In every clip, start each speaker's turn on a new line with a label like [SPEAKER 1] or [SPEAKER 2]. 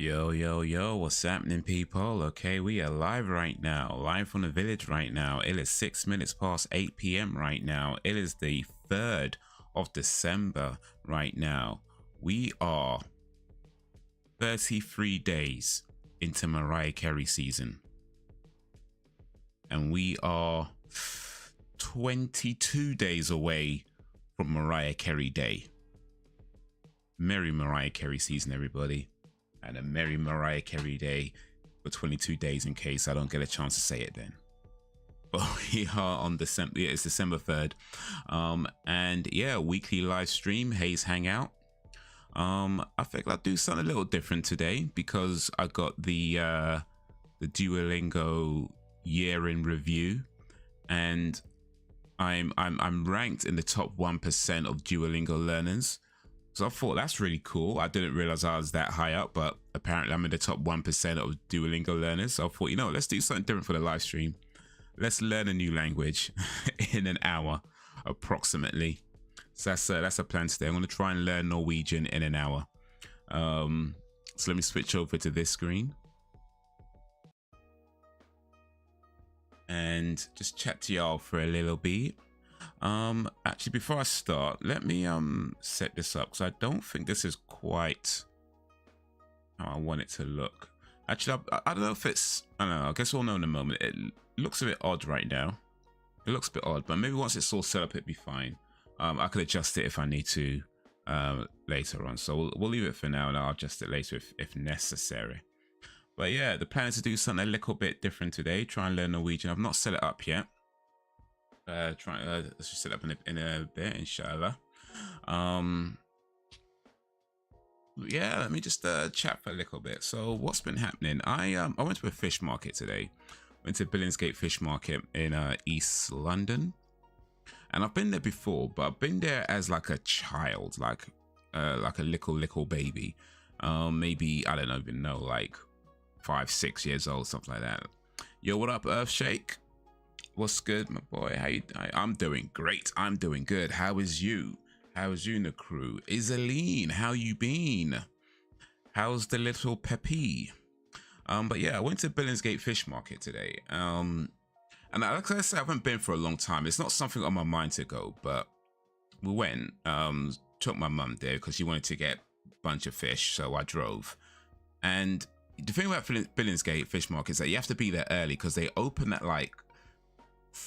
[SPEAKER 1] Yo, yo, yo, what's happening, people? Okay, we are live right now, live from the village right now. It is 6 minutes past 8 p.m. right now. It is the 3rd of December right now. We are 33 days into Mariah Carey season. And we are 22 days away from Mariah Carey Day. Merry Mariah Carey season, everybody. And a merry Mariah Carey Day for 22 days in case I don't get a chance to say it then. But we are on December, it's December 3rd. And yeah, weekly live stream, Haze Hangout. I think I'll do something a little different today because I got the Duolingo year in review, and I'm ranked in the top 1% of Duolingo learners. So I thought that's really cool. I didn't realize I was that high up, but apparently I'm in the top 1% of Duolingo learners. So I thought, you know, let's do something different for the live stream. Let's learn a new language in an hour, approximately. So that's a plan today. I'm going to try and learn Norwegian in an hour. So let me switch over to this screen and just chat to y'all for a little bit. Actually, before I start, let me set this up because I don't think this is quite how I want it to look. Actually, I don't know if it's, I don't know, I guess we'll know in a moment. It looks a bit odd right now. It looks a bit odd, but maybe once it's all set up, it'd be fine. I could adjust it if I need to later on. So we'll leave it for now, and I'll adjust it later if necessary. But yeah, the plan is to do something a little bit different today. Try and learn Norwegian. I've not set it up yet. Let's just set up in a bit, inshallah. Yeah, let me just chat for a little bit. So what's been happening? I went to a fish market today. Went to Billingsgate Fish Market in East London, and I've been there before, but I've been there as like a child, like a little baby. Maybe I don't even know, like 5, 6 years old, something like that. Yo, what up, Earthshake? What's good, my boy? I'm doing great. I'm doing good. How is you? How is you in the crew? Isaline, how you been? How's the little Peppy? But yeah, I went to Billingsgate Fish Market today. And like I said, I haven't been for a long time. It's not something on my mind to go, but we went. Took my mum there because she wanted to get a bunch of fish, so I drove. And the thing about Billingsgate Fish Market is that you have to be there early because they open at like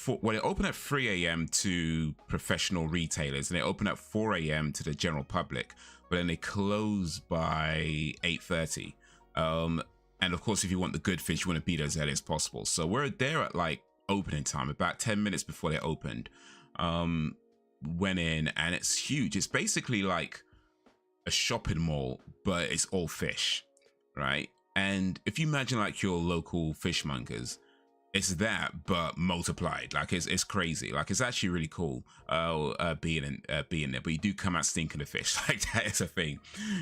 [SPEAKER 1] they open at 3 a.m. to professional retailers, and they open at 4 a.m. to the general public, but then they close by 8:30. And of course, if you want the good fish, you want to be there as early as possible. So we're there at like opening time, about 10 minutes before they opened. Went in, and it's huge. It's basically like a shopping mall, but it's all fish, right? And if you imagine like your local fishmongers, it's that, but multiplied. Like it's crazy. Like it's actually really cool being there. But you do come out stinking of fish. Like that is a thing.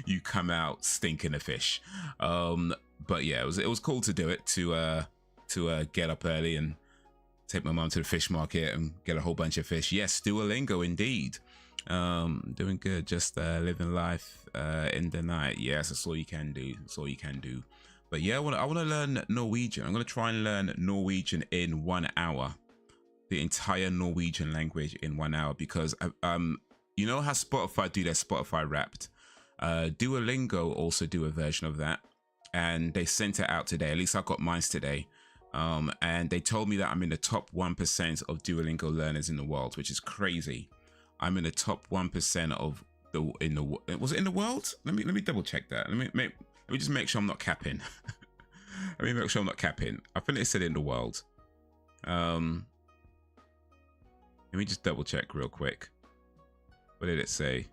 [SPEAKER 1] You come out stinking of fish. But yeah, it was cool to do it, to get up early and take my mom to the fish market and get a whole bunch of fish. Yes, Duolingo indeed. Doing good. Just living life in the night. Yes, that's all you can do. That's all you can do. But yeah, I want to learn Norwegian. I'm going to try and learn Norwegian in 1 hour. The entire Norwegian language in 1 hour. Because, you know how Spotify do their Spotify Wrapped? Duolingo also do a version of that. And they sent it out today. At least I got mine today. And they told me that I'm in the top 1% of Duolingo learners in the world, which is crazy. I'm in the top 1% of was it in the world? Let me double check that. Let me just make sure I'm not capping. Let me make sure I'm not capping. I think it said in the world. Let me just double check real quick. What did it say?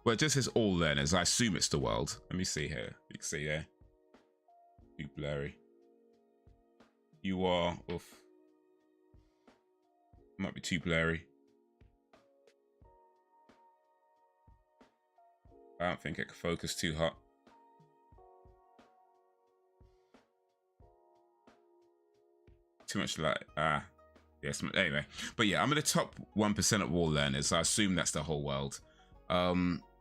[SPEAKER 1] Well, it just says all learners. I assume it's the world. Let me see here. You can see there. Too blurry. You are. Oof. Might be too blurry. I don't think it can focus too hot. Too much light. Yes. Anyway, but yeah, I'm in the top 1% of all learners. So I assume that's the whole world.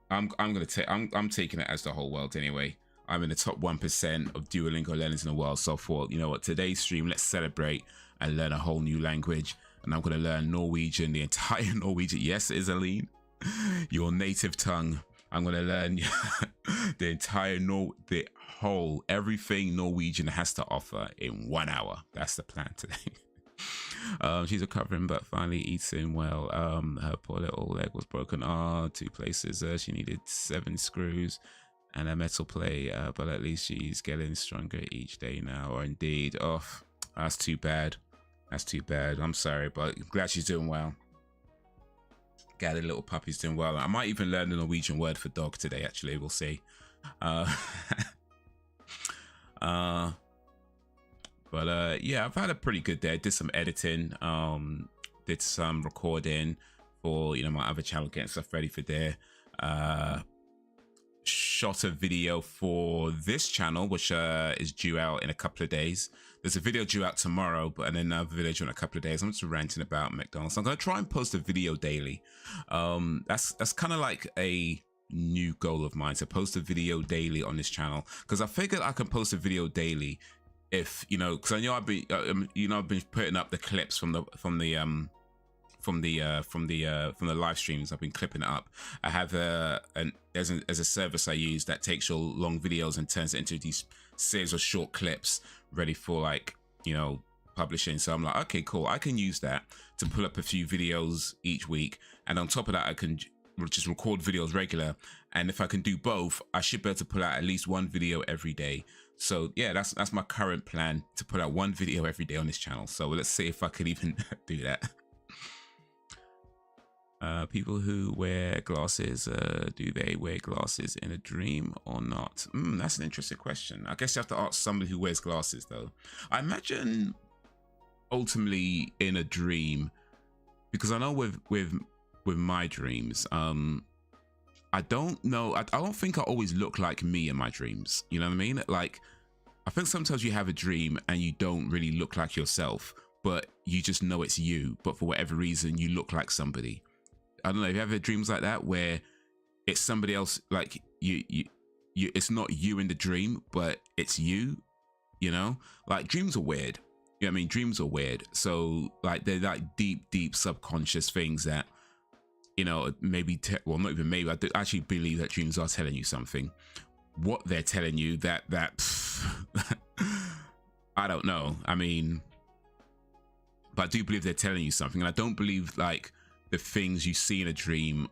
[SPEAKER 1] I'm taking it as the whole world anyway. I'm in the top 1% of Duolingo learners in the world. So I thought, you know what, today's stream, let's celebrate and learn a whole new language. And I'm going to learn Norwegian, the entire Norwegian. Yes, Isaline, your native tongue. I'm going to learn the entire everything Norwegian has to offer in 1 hour. That's the plan today. She's recovering, but finally eating well. Her poor little leg was broken. 2 places. She needed 7 screws and a metal plate, but at least she's getting stronger each day now. Or indeed. Oh, that's too bad. That's too bad. I'm sorry, but I'm glad she's doing well. Glad the little puppy's doing well. I might even learn the Norwegian word for dog today, actually. We'll see. But yeah, I've had a pretty good day. Did some editing, did some recording for, you know, my other channel, getting stuff ready for there. Shot a video for this channel, which is due out in a couple of days. There's a video due out tomorrow, but and then another video due in a couple of days. I'm just ranting about McDonald's. I'm gonna try and post a video daily. That's kind of like a new goal of mine, to post a video daily on this channel, because I figured I can post a video daily if, you know, because I know I've been I've been putting up the clips from the live streams. I've been clipping it up. I have there's a service I use that takes your long videos and turns it into these series of short clips ready for, like, you know, publishing. So I'm like, okay, cool, I can use that to pull up a few videos each week, and on top of that I can just record videos regular, and if I can do both, I should be able to pull out at least 1 video every day. So yeah, that's my current plan, to put out 1 video every day on this channel. So let's see if I can even do that. People who wear glasses, do they wear glasses in a dream or not? That's an interesting question. I guess you have to ask somebody who wears glasses, though. I imagine ultimately in a dream, because I know with my dreams, I don't know. I don't think I always look like me in my dreams. You know what I mean? Like, I think sometimes you have a dream and you don't really look like yourself, but you just know it's you. But for whatever reason, you look like somebody. I don't know. Have you ever had dreams like that where it's somebody else? Like you, it's not you in the dream, but it's you. You know, like dreams are weird. You know what I mean? Dreams are weird. So like they're like deep subconscious things that, you know, maybe, well, not even maybe, I do actually believe that dreams are telling you something. What they're telling you, that I don't know. I mean, but I do believe they're telling you something. And I don't believe like the things you see in a dream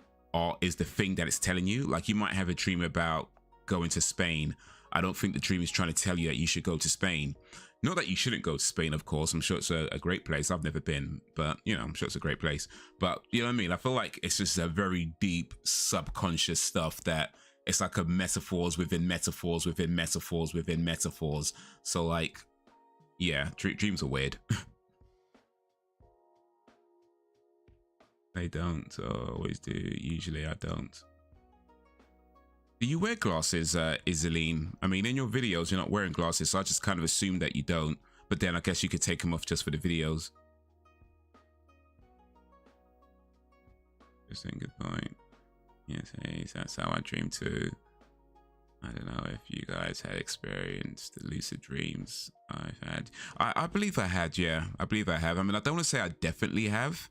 [SPEAKER 1] is the thing that it's telling you. Like, you might have a dream about going to Spain. I don't think the dream is trying to tell you that you should go to Spain. Not that you shouldn't go to Spain, of course. I'm sure it's a great place. I've never been, but, you know, I'm sure it's a great place. But, you know what I mean? I feel like it's just a very deep subconscious stuff that it's like a metaphors within metaphors within metaphors within metaphors. So, like, yeah, dreams are weird. They don't always do. Usually I don't. Do you wear glasses, Isaline? I mean, in your videos, you're not wearing glasses, so I just kind of assumed that you don't. But then I guess you could take them off just for the videos. Just saying good point. Yes, Haze, that's how I dream too. I don't know if you guys had experienced the lucid dreams I've had. I believe I had, yeah. I believe I have. I mean, I don't want to say I definitely have,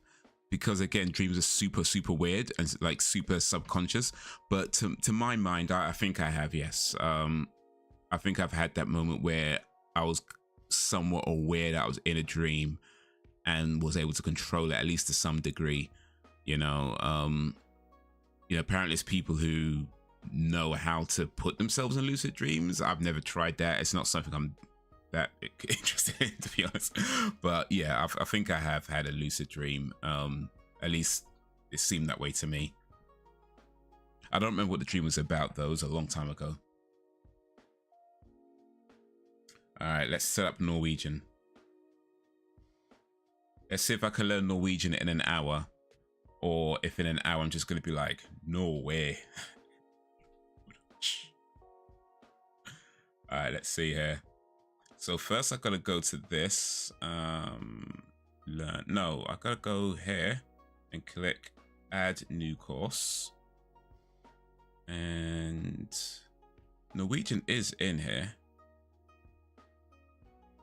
[SPEAKER 1] because again, dreams are super weird and like super subconscious, but to my mind, I think I have, yes. I think I've had that moment where I was somewhat aware that I was in a dream and was able to control it, at least to some degree. You know, apparently it's people who know how to put themselves in lucid dreams. I've never tried that. It's not something I'm that interested in, to be honest. But yeah, I think I have had a lucid dream. At least it seemed that way to me. I don't remember what the dream was about though. It was a long time ago. All right, let's set up Norwegian. Let's see if I can learn Norwegian in an hour, or if in an hour I'm just going to be like, no way. All right, let's see here. So first I gotta go to this, learn. No, I gotta go here and click add new course. And Norwegian is in here.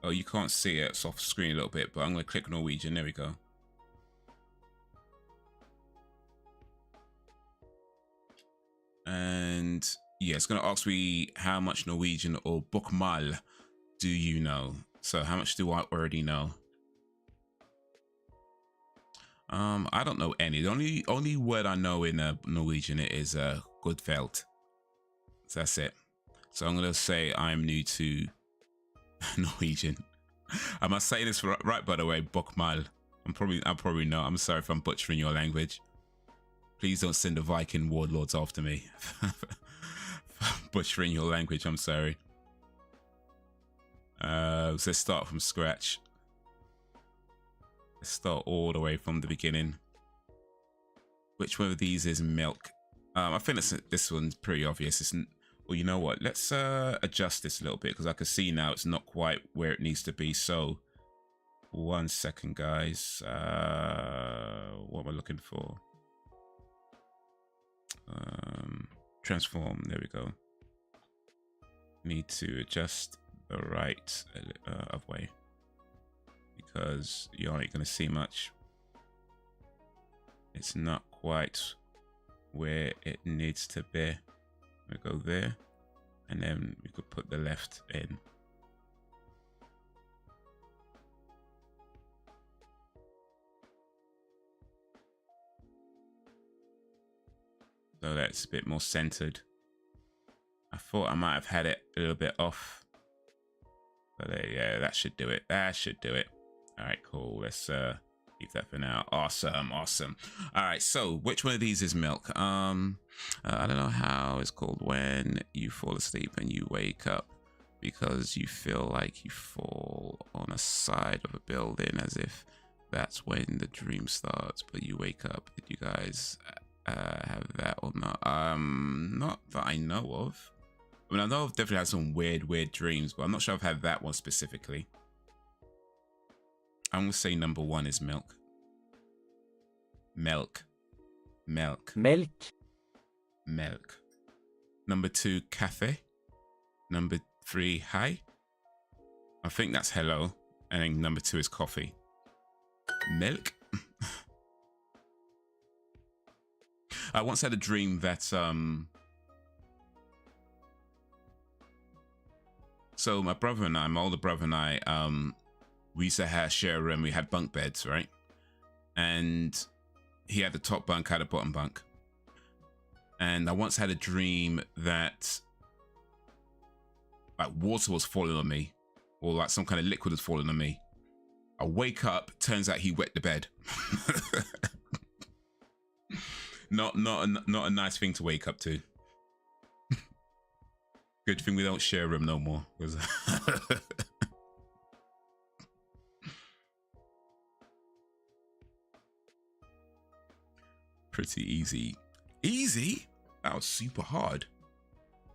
[SPEAKER 1] Oh, you can't see it. It's off screen a little bit, but I'm going to click Norwegian. There we go. And yeah, it's going to ask me how much Norwegian or bokmal do you know? So how much do I already know? I don't know any. The only word I know in Norwegian is Godfeld. So that's it. So I'm going to say I'm new to Norwegian. Am I saying this right, by the way? Bokmal. I'm probably not. I'm sorry if I'm butchering your language. Please don't send the Viking warlords after me. Butchering your language, I'm sorry. So let's start from scratch. Let's start all the way from the beginning. Which one of these is milk? I think this one's pretty obvious. Well, you know what? Let's adjust this a little bit because I can see now it's not quite where it needs to be. So, 1 second, guys. What am I looking for? Transform. There we go. Need to adjust the right of way because you aren't going to see much. It's not quite where it needs to be. We go there, and then we could put the left in. So that's a bit more centered. I thought I might have had it a little bit off, but yeah, that should do it. That should do it. All right, cool. Let's leave that for now. Awesome. All right, so which one of these is milk? I don't know how it's called when you fall asleep and you wake up because you feel like you fall on a side of a building as if that's when the dream starts, but you wake up. Did you guys have that or not? Not that I know of. I mean, I know I've definitely had some weird dreams, but I'm not sure I've had that one specifically. I'm gonna say number 1 is milk. Milk. Number 2, cafe. Number 3, hi. I think that's hello. And then number 2 is coffee. Milk. I once had a dream that so my brother and I, my older brother and I, we used to share a room. We had bunk beds, right? And he had the top bunk, I had a bottom bunk. And I once had a dream that like water was falling on me, or like some kind of liquid was falling on me. I wake up, turns out he wet the bed. Not a nice thing to wake up to. Good thing we don't share a room no more. Pretty easy. Easy? That was super hard.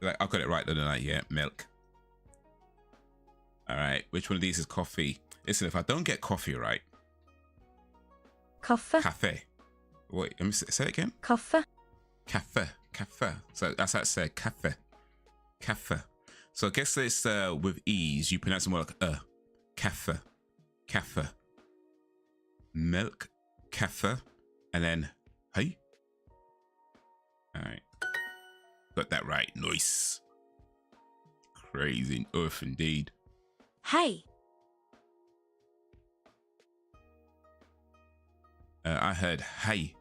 [SPEAKER 1] Like, I got it right the other night, yeah. Milk. All right, which one of these is coffee? Listen, if I don't get coffee right.
[SPEAKER 2] Kaffe.
[SPEAKER 1] Cafe. Wait, let me say it again.
[SPEAKER 2] Kaffe.
[SPEAKER 1] Cafe. So that's how it said, cafe. Cafe. So I guess it's with ease, you pronounce it more like cafe. Milk, cafe, and then hey. All right, got that right. Nice. Crazy earth indeed.
[SPEAKER 2] Hey.
[SPEAKER 1] I heard hey.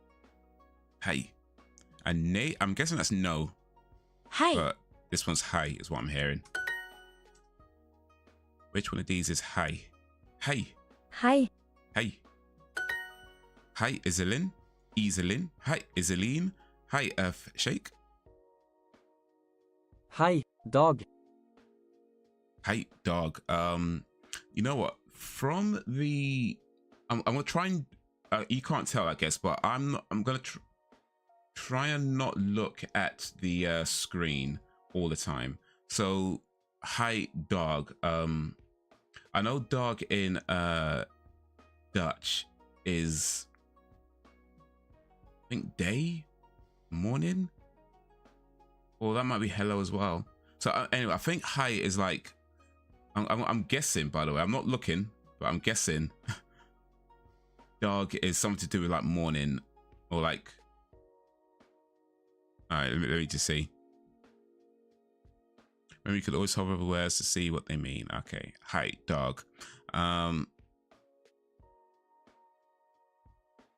[SPEAKER 1] And nay, I'm guessing that's no.
[SPEAKER 2] Hey.
[SPEAKER 1] But this one's hi is what I'm hearing. Which one of these is hi? Hey.
[SPEAKER 2] Hi,
[SPEAKER 1] Iselin. Hi, Iselin. Hi, Earth Shake.
[SPEAKER 3] Hi, dog.
[SPEAKER 1] Hi, dog. You know what? From the, I'm gonna try and. You can't tell, I guess, but I'm gonna try and not look at the screen all the time. So, hi, dog. I know dog in Dutch is, I think, day, morning. Or that might be hello as well. So anyway, I think hi is like, I'm guessing, by the way, I'm not looking, but I'm guessing dog is something to do with like morning or like, all right, let me just see. Maybe you could always hover over words to see what they mean. Okay, hi, dog. Oh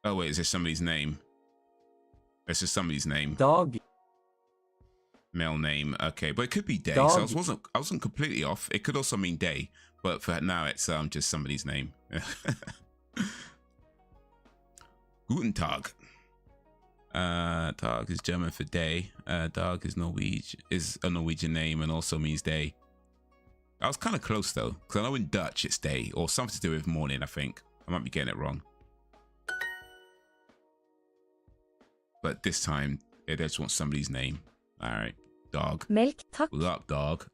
[SPEAKER 1] wait, is this somebody's name? It's just somebody's name.
[SPEAKER 3] Dog.
[SPEAKER 1] Male name. Okay, but it could be day.
[SPEAKER 3] Dog.
[SPEAKER 1] So I wasn't completely off. It could also mean day, but for now it's just somebody's name. Guten Tag. Tag is German for day. Dag is a Norwegian name and also means day. I was kind of close though, because I know in Dutch it's day or something to do with morning. I think I might be getting it wrong, but this time they just want somebody's name. All right, dog.
[SPEAKER 2] Melk, takk.
[SPEAKER 1] What up, dog?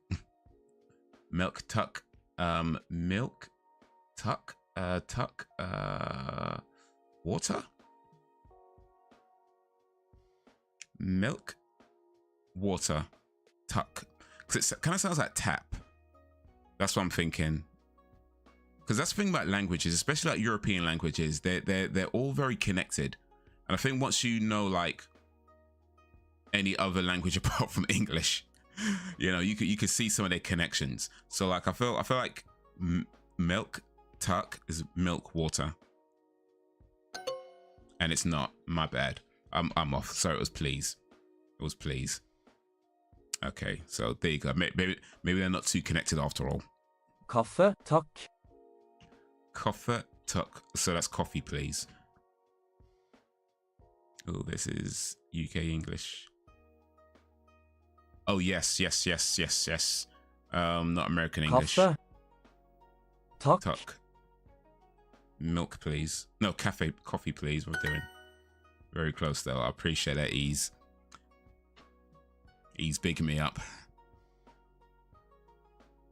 [SPEAKER 1] Milk tuck. Milk tuck. Tuck. Water. Milk. Water. Tuck. Because it kind of sounds like tap. That's what I'm thinking. Because that's the thing about languages, especially like European languages. They're all very connected, and I think once you know like any other language apart from English, you know, you could see some of their connections. So like I feel like milk tuck is milk water, and it's not. My bad. I'm off. Sorry, it was please. It was please. Okay, so there you go. Maybe they're not too connected after all.
[SPEAKER 3] Kaffe, takk.
[SPEAKER 1] Kaffe tuck. So that's coffee, please. Oh, this is UK English. Oh yes. Not American English.
[SPEAKER 3] Kaffe. Takk.
[SPEAKER 1] Tuck. Milk, please. No, coffee, please. We're doing very close though. I appreciate that ease. He's bigging me up.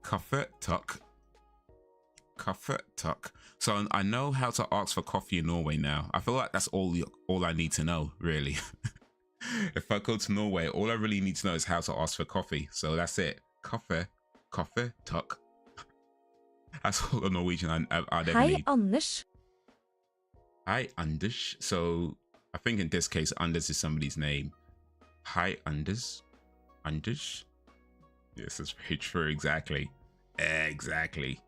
[SPEAKER 1] Kaffe tuck. Kaffe tuck. So I know how to ask for coffee in Norway now. I feel like that's all I need to know, really. If I go to Norway, all I really need to know is how to ask for coffee. So that's it. Kaffe tuck. That's all the Norwegian I'd ever
[SPEAKER 2] Hei,
[SPEAKER 1] need.
[SPEAKER 2] Anders.
[SPEAKER 1] Hi, Anders. So I think in this case, Anders is somebody's name. Hi, Anders. Anders? Yes, that's very true. Exactly. Exactly.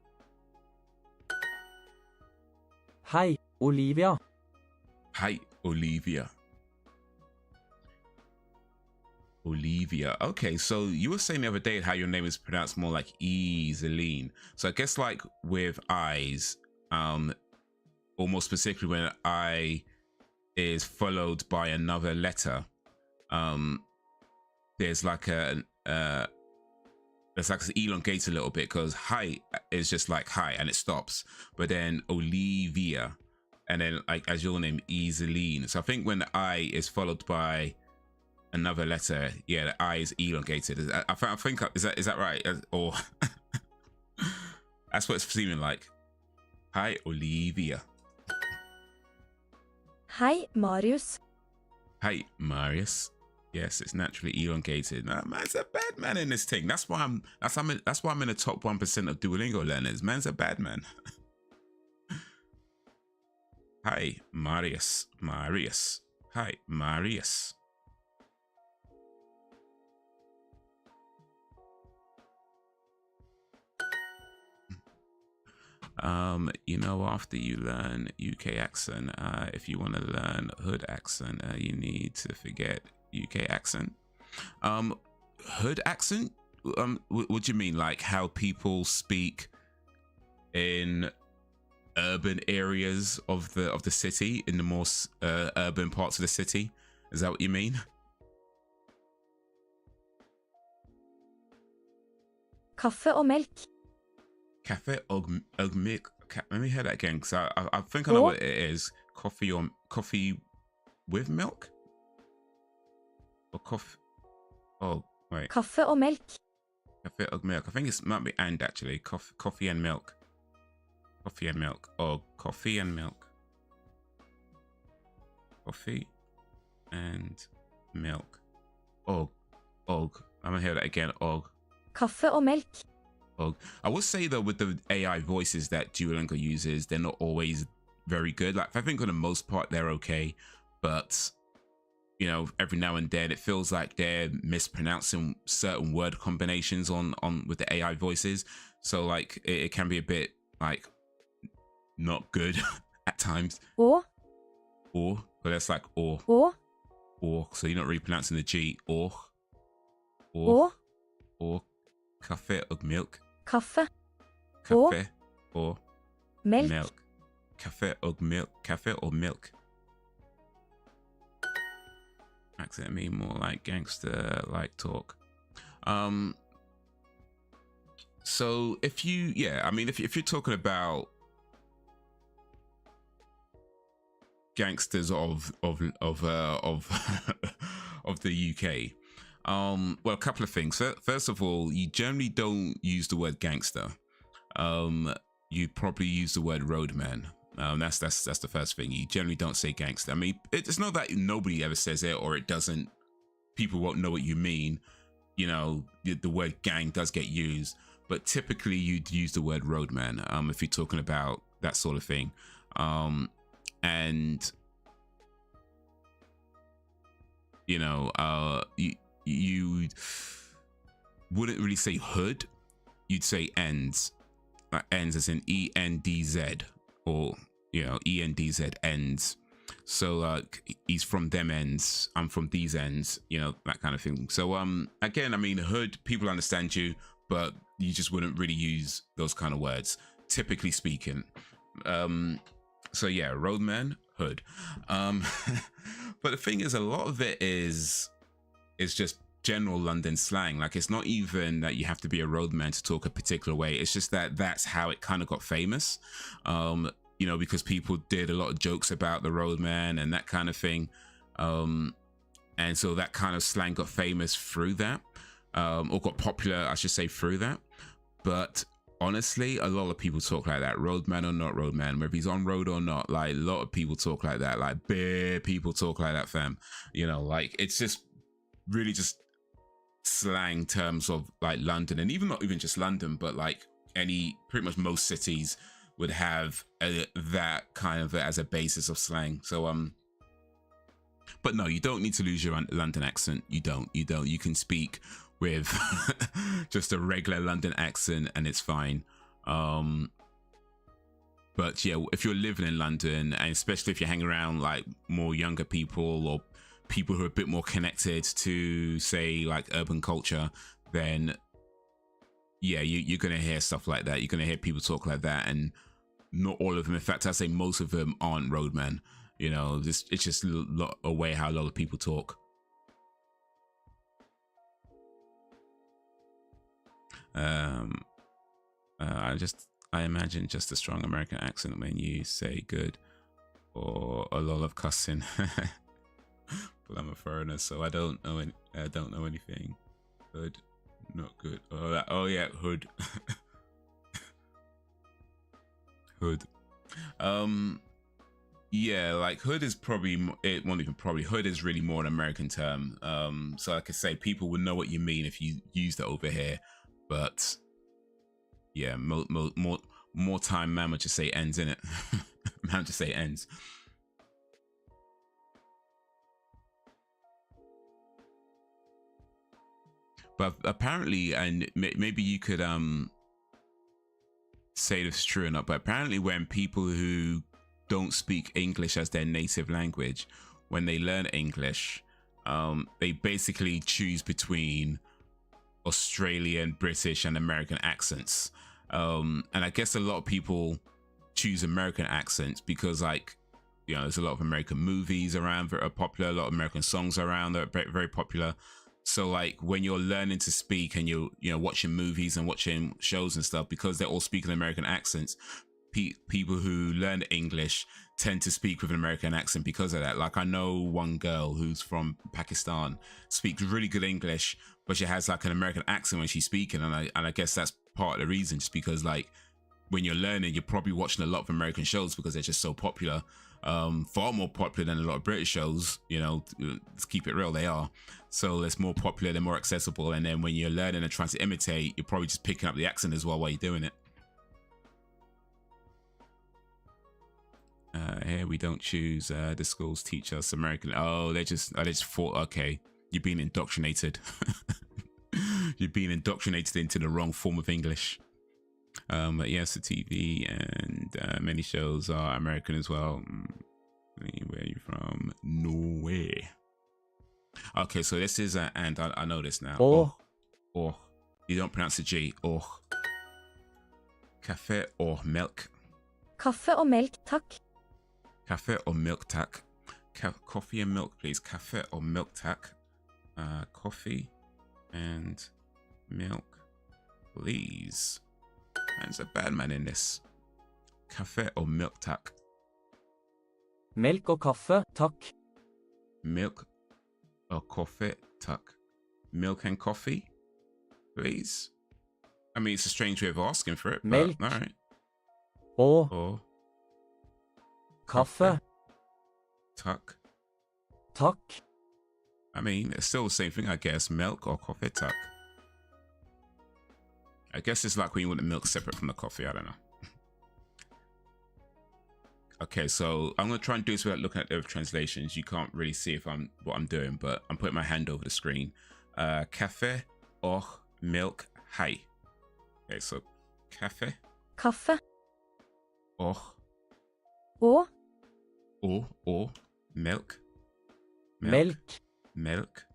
[SPEAKER 3] Hei, Olivia.
[SPEAKER 1] Hi, Olivia. Olivia. Okay, so you were saying the other day how your name is pronounced more like Ezeline. So I guess like with eyes, or more specifically when I is followed by another letter, there's like it's elongated a little bit because hi is just like hi and it stops, but then Olivia and then like as your name Ezeline. So I think when the I is followed by another letter, yeah, the I is elongated. I think is that right? Or that's what it's seeming like. Hi, Olivia.
[SPEAKER 2] Hei, Marius.
[SPEAKER 1] Hi, Marius. Yes, it's naturally elongated. Nah, man's a bad man in this thing. That's why I'm in the top 1% of Duolingo learners. Man's a bad man. Hi, Marius. Marius. Hi, Marius. You know, after you learn UK accent, if you want to learn hood accent, you need to forget UK accent. Hood accent? What do you mean? Like how people speak in urban areas of the city, in the more urban parts of the city? Is that what you mean?
[SPEAKER 2] Kaffe og melk.
[SPEAKER 1] Cafe og milk. Let me hear that again, because I think I know what it is. Coffee with milk? Or coffee? Oh, wait.
[SPEAKER 2] Kaffe og melk.
[SPEAKER 1] Cafe og milk. I think it might be and actually. Coffee and milk. Coffee and milk. Oh, coffee and milk. Coffee and milk. Oh, Og. I'm gonna hear that again. Og.
[SPEAKER 2] Kaffe og melk.
[SPEAKER 1] Og. I would say though, with the AI voices that Duolingo uses, they're not always very good. Like I think for the most part they're okay, but you know, every now and then it feels like they're mispronouncing certain word combinations on with the AI voices. So like it can be a bit like not good at times.
[SPEAKER 2] Å.
[SPEAKER 1] Or, but that's like or.
[SPEAKER 2] Å.
[SPEAKER 1] Or, so you're not really pronouncing the G. Or.
[SPEAKER 2] Å.
[SPEAKER 1] Or. Kaffe og milk.
[SPEAKER 2] Kaffe.
[SPEAKER 1] Kaffe or
[SPEAKER 2] Melk.
[SPEAKER 1] milk. Kaffe og milk. Kaffe or milk. Accent me more like gangster like talk. So if you, I mean, if you're talking about gangsters of of the UK, well, a couple of things. First of all, you generally don't use the word gangster. You probably use the word roadman. That's the first thing. You generally don't say gangster. I mean, it's not that nobody ever says it or it doesn't. People won't know what you mean. You know, the word gang does get used, but typically you'd use the word roadman if you're talking about that sort of thing. And you know, you wouldn't really say hood. You'd say ends. Ends as in ENDZ, or you know, ENDZ ends. So he's from them ends, I'm from these ends, you know, that kind of thing. So again, I mean, hood, people understand you, but you just wouldn't really use those kind of words, typically speaking. So yeah, roadman, hood. But the thing is, a lot of it is just general London slang. Like, it's not even that you have to be a roadman to talk a particular way. It's just that that's how it kind of got famous. You know, because people did a lot of jokes about the roadman and that kind of thing. And so that kind of slang got famous through that, or got popular, I should say, through that. But honestly, a lot of people talk like that, roadman or not roadman, whether he's on road or not. Like, a lot of people talk like that, like bare people talk like that, fam. You know, like, it's just really just slang terms of like London, and even not even just London, but like pretty much most cities would have that kind of as a basis of slang. So but no, you don't need to lose your London accent. You don't. You can speak with just a regular London accent and it's fine. But yeah, if you're living in London, and especially if you hang around like more younger people or people who are a bit more connected to, say, like urban culture, then yeah, you're gonna hear stuff like that. You're gonna hear people talk like that, and not all of them. In fact, I'd say most of them aren't roadmen. You know, it's just a way how a lot of people talk. I imagine just a strong American accent when you say good, or a lot of cussing. But I'm a foreigner, so I don't know anything. Hood, not good. Oh yeah, hood. Hood. Yeah, like hood is probably, it won't even probably, hood is really more an American term. So like I say, people would know what you mean if you used it over here, but yeah, more time man would just say ends, innit? Man would just say ends. But apparently, and maybe you could say this is true or not, but apparently when people who don't speak English as their native language, when they learn English, they basically choose between Australian, British and American accents. And I guess a lot of people choose American accents because, like, you know, there's a lot of American movies around that are popular, a lot of American songs around that are very popular. So like when you're learning to speak and you're, you know, watching movies and watching shows and stuff, because they're all speaking American accents, people who learn English tend to speak with an American accent because of that. Like, I know one girl who's from Pakistan, speaks really good English, but she has like an American accent when she's speaking, and I guess that's part of the reason, just because like when you're learning, you're probably watching a lot of American shows because they're just so popular. Far more popular than a lot of British shows. You know, let's keep it real, they are. So it's more popular, they're more accessible, and then when you're learning and trying to imitate, you're probably just picking up the accent as well while you're doing it. Here we don't choose the schools teach us American. Oh, they just thought, okay, you're being indoctrinated. You're being indoctrinated into the wrong form of English. But yes, the TV and many shows are American as well. Where are you from? Norway. Okay, so this is and I know this now. Or you don't pronounce the G. Or cafe or milk.
[SPEAKER 2] Kaffe og melk, takk.
[SPEAKER 1] Cafe or milk, tack. Coffee and milk, please. Cafe or milk, tack. Coffee and milk, please. There's a bad man in this. Cafe or milk, tack.
[SPEAKER 3] Melk og kaffe, takk.
[SPEAKER 1] Milk or coffee, tack. Milk and coffee, please. I mean, it's a strange way of asking for it, but
[SPEAKER 3] Milk.
[SPEAKER 1] all right.
[SPEAKER 3] Og kaffe,
[SPEAKER 1] tuck.
[SPEAKER 3] takk.
[SPEAKER 1] I mean, it's still the same thing, I guess. Milk or coffee, tuck. I guess it's like when you want the milk separate from the coffee. I don't know. Okay, so I'm gonna try and do this without looking at the translations. You can't really see if what I'm doing, but I'm putting my hand over the screen. Cafe or milk, hi. Okay, so cafe
[SPEAKER 2] Kaffe
[SPEAKER 1] or
[SPEAKER 2] og
[SPEAKER 1] milk.
[SPEAKER 3] Melk.
[SPEAKER 1] Milk.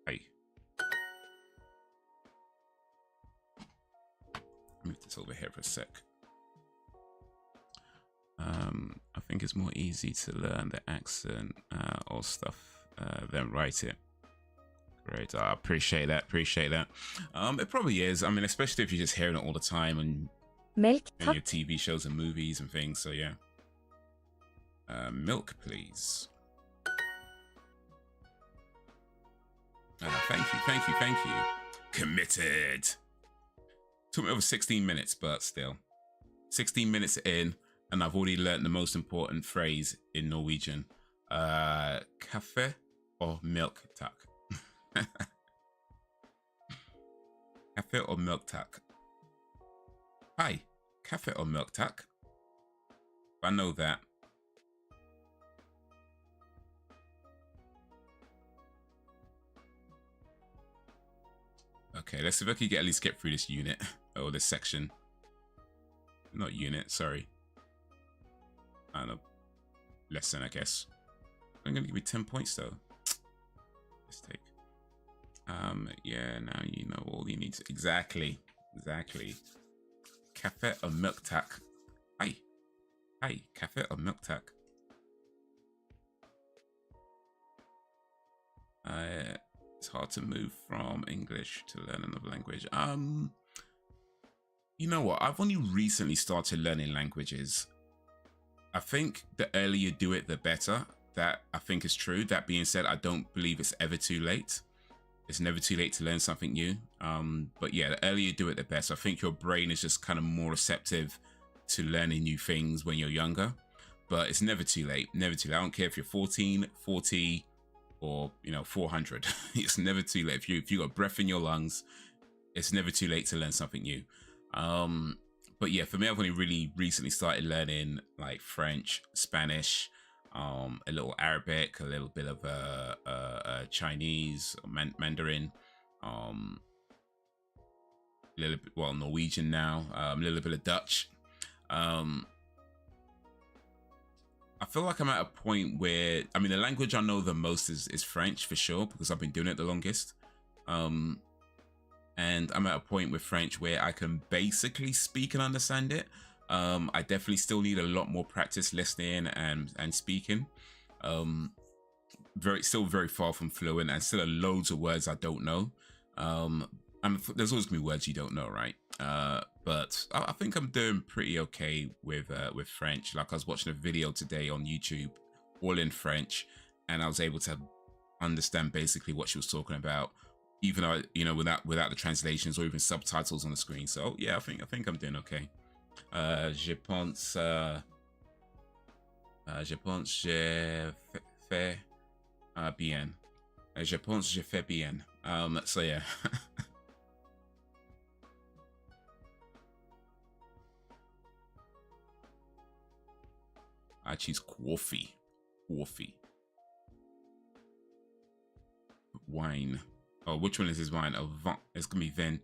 [SPEAKER 1] Hi. Move this over here for a sec. I think it's more easy to learn the accent or stuff than write it. Great, I appreciate that. It probably is. I mean, especially if you're just hearing it all the time and
[SPEAKER 2] melk,
[SPEAKER 1] in your
[SPEAKER 2] takk.
[SPEAKER 1] TV shows and movies and things. So yeah. Milk, please. Thank you. Committed. Took me over 16 minutes, but still. 16 minutes in, and I've already learned the most important phrase in Norwegian. Kaffe or milk, tack. Kaffe or milk, tack. Hi, kaffe or milk, tack. I know that. Okay, let's see if I can at least get through this unit or this section. Not unit, sorry. I don't know. Lesson, I guess. I'm gonna give you 10 points though. Let's take. Yeah, now you know all you need to. Exactly. Cafe or milk, tack. Hi, cafe or milk, tack. It's hard to move from English to learn another language. You know what? I've only recently started learning languages. I think the earlier you do it, the better. That I think is true. That being said, I don't believe it's ever too late. It's never too late to learn something new. But yeah, the earlier you do it, the better. I think your brain is just kind of more receptive to learning new things when you're younger. But it's never too late. Never too late. I don't care if you're 14, 40, or 400. It's never too late. If you got breath in your lungs, it's never too late to learn something new. But yeah, for me, I've only really recently started learning like French, Spanish, a little Arabic, a little bit of Chinese, Mandarin, a little bit, well, Norwegian now, a little bit of Dutch. I feel like I'm at a point where, I mean, the language I know the most is French for sure, because I've been doing it the longest. And I'm at a point with French where I can basically speak and understand it. I definitely still need a lot more practice listening and speaking. Still very far from fluent, and still loads of words I don't know. There's always gonna be words you don't know, right? But I think I'm doing pretty okay with French. Like I was watching a video today on YouTube, all in French, and I was able to understand basically what she was talking about, even though without the translations or even subtitles on the screen. So yeah, I think I'm doing okay. Je pense Je pense je fais bien. Je pense je fais bien. So yeah. I choose coffee. Coffee. Wine. Oh, which one is this wine? Oh, it's gonna be vin.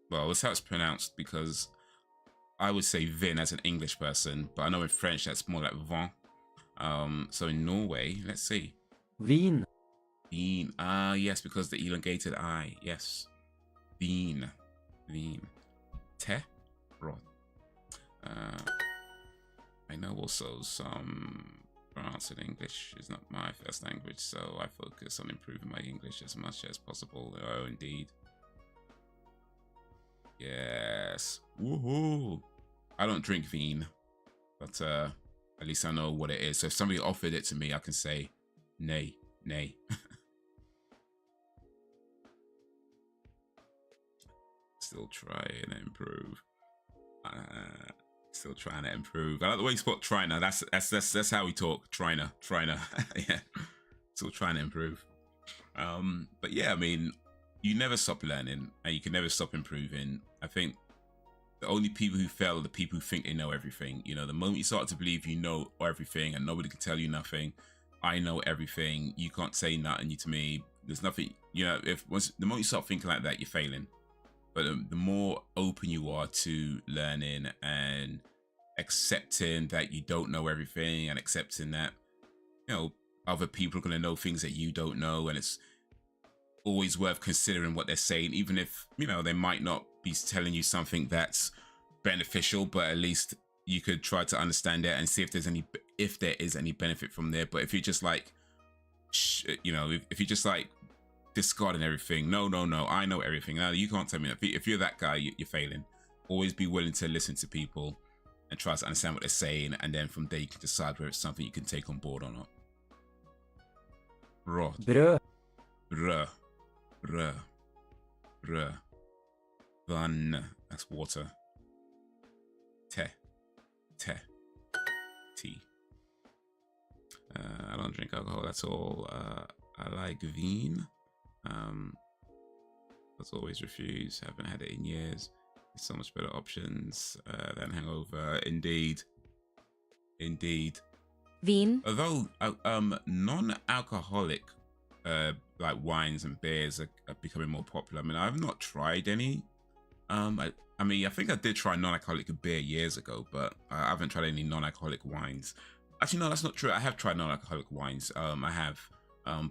[SPEAKER 1] Well, that's how it's pronounced because I would say vin as an English person, but I know in French that's more like vin. So in Norway, let's see.
[SPEAKER 3] Vin.
[SPEAKER 1] Vin. Ah, yes, because the elongated I. Yes. Vin. Vin. Te. Rot. I know also some France and English is not my first language, so I focus on improving my English as much as possible. Oh, indeed. Yes. Woohoo! I don't drink vin, but at least I know what it is. So if somebody offered it to me, I can say, nay, nay. Still trying to improve. Still trying to improve. I like the way you spot Trina. That's how we talk. Trina. Yeah. Still trying to improve. But yeah, I mean, you never stop learning and you can never stop improving. I think the only people who fail are the people who think they know everything. You know, the moment you start to believe you know everything and nobody can tell you nothing, I know everything, you can't say nothing to me, there's nothing, you know, the moment you start thinking like that, you're failing. But the more open you are to learning and accepting that you don't know everything and accepting that, you know, other people are going to know things that you don't know, and it's always worth considering what they're saying, even if, you know, they might not be telling you something that's beneficial, but at least you could try to understand it and see if there is any benefit from there. But if you're just like, you know, if you're just like discarding everything, no, I know everything, you can't tell me that. If you're that guy, you're failing. Always be willing to listen to people and try to understand what they're saying, and then from there you can decide whether it's something you can take on board or not. Brød.
[SPEAKER 3] Brød.
[SPEAKER 1] Brød. Vann. That's water. Te. Tea. I don't drink alcohol at all. I like vin. But always refuse. Haven't had it in years. There's so much better options than hangover. Indeed.
[SPEAKER 2] Vin.
[SPEAKER 1] Although non-alcoholic like wines and beers are becoming more popular. I mean, I've not tried any. I mean, I think I did try non-alcoholic beer years ago, but I haven't tried any non-alcoholic wines. Actually, no, that's not true. I have tried non-alcoholic wines. I have.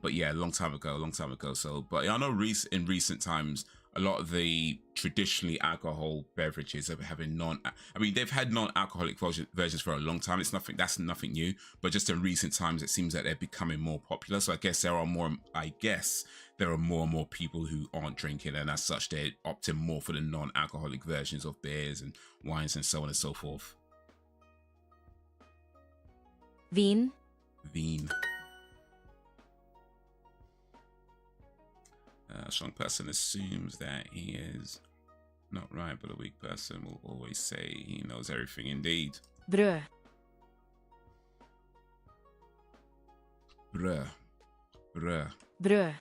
[SPEAKER 1] But yeah, a long time ago. So, but I know in recent times, a lot of the traditionally alcohol beverages are having I mean, they've had non-alcoholic versions for a long time. That's nothing new. But just in recent times, it seems that they're becoming more popular. So I guess there are more and more people who aren't drinking, and as such, they're opting more for the non-alcoholic versions of beers and wines and so on and so forth.
[SPEAKER 2] Vin.
[SPEAKER 1] A strong person assumes that he is not right, but a weak person will always say he knows everything. Indeed.
[SPEAKER 2] Brød.
[SPEAKER 1] Brød.
[SPEAKER 3] Brød.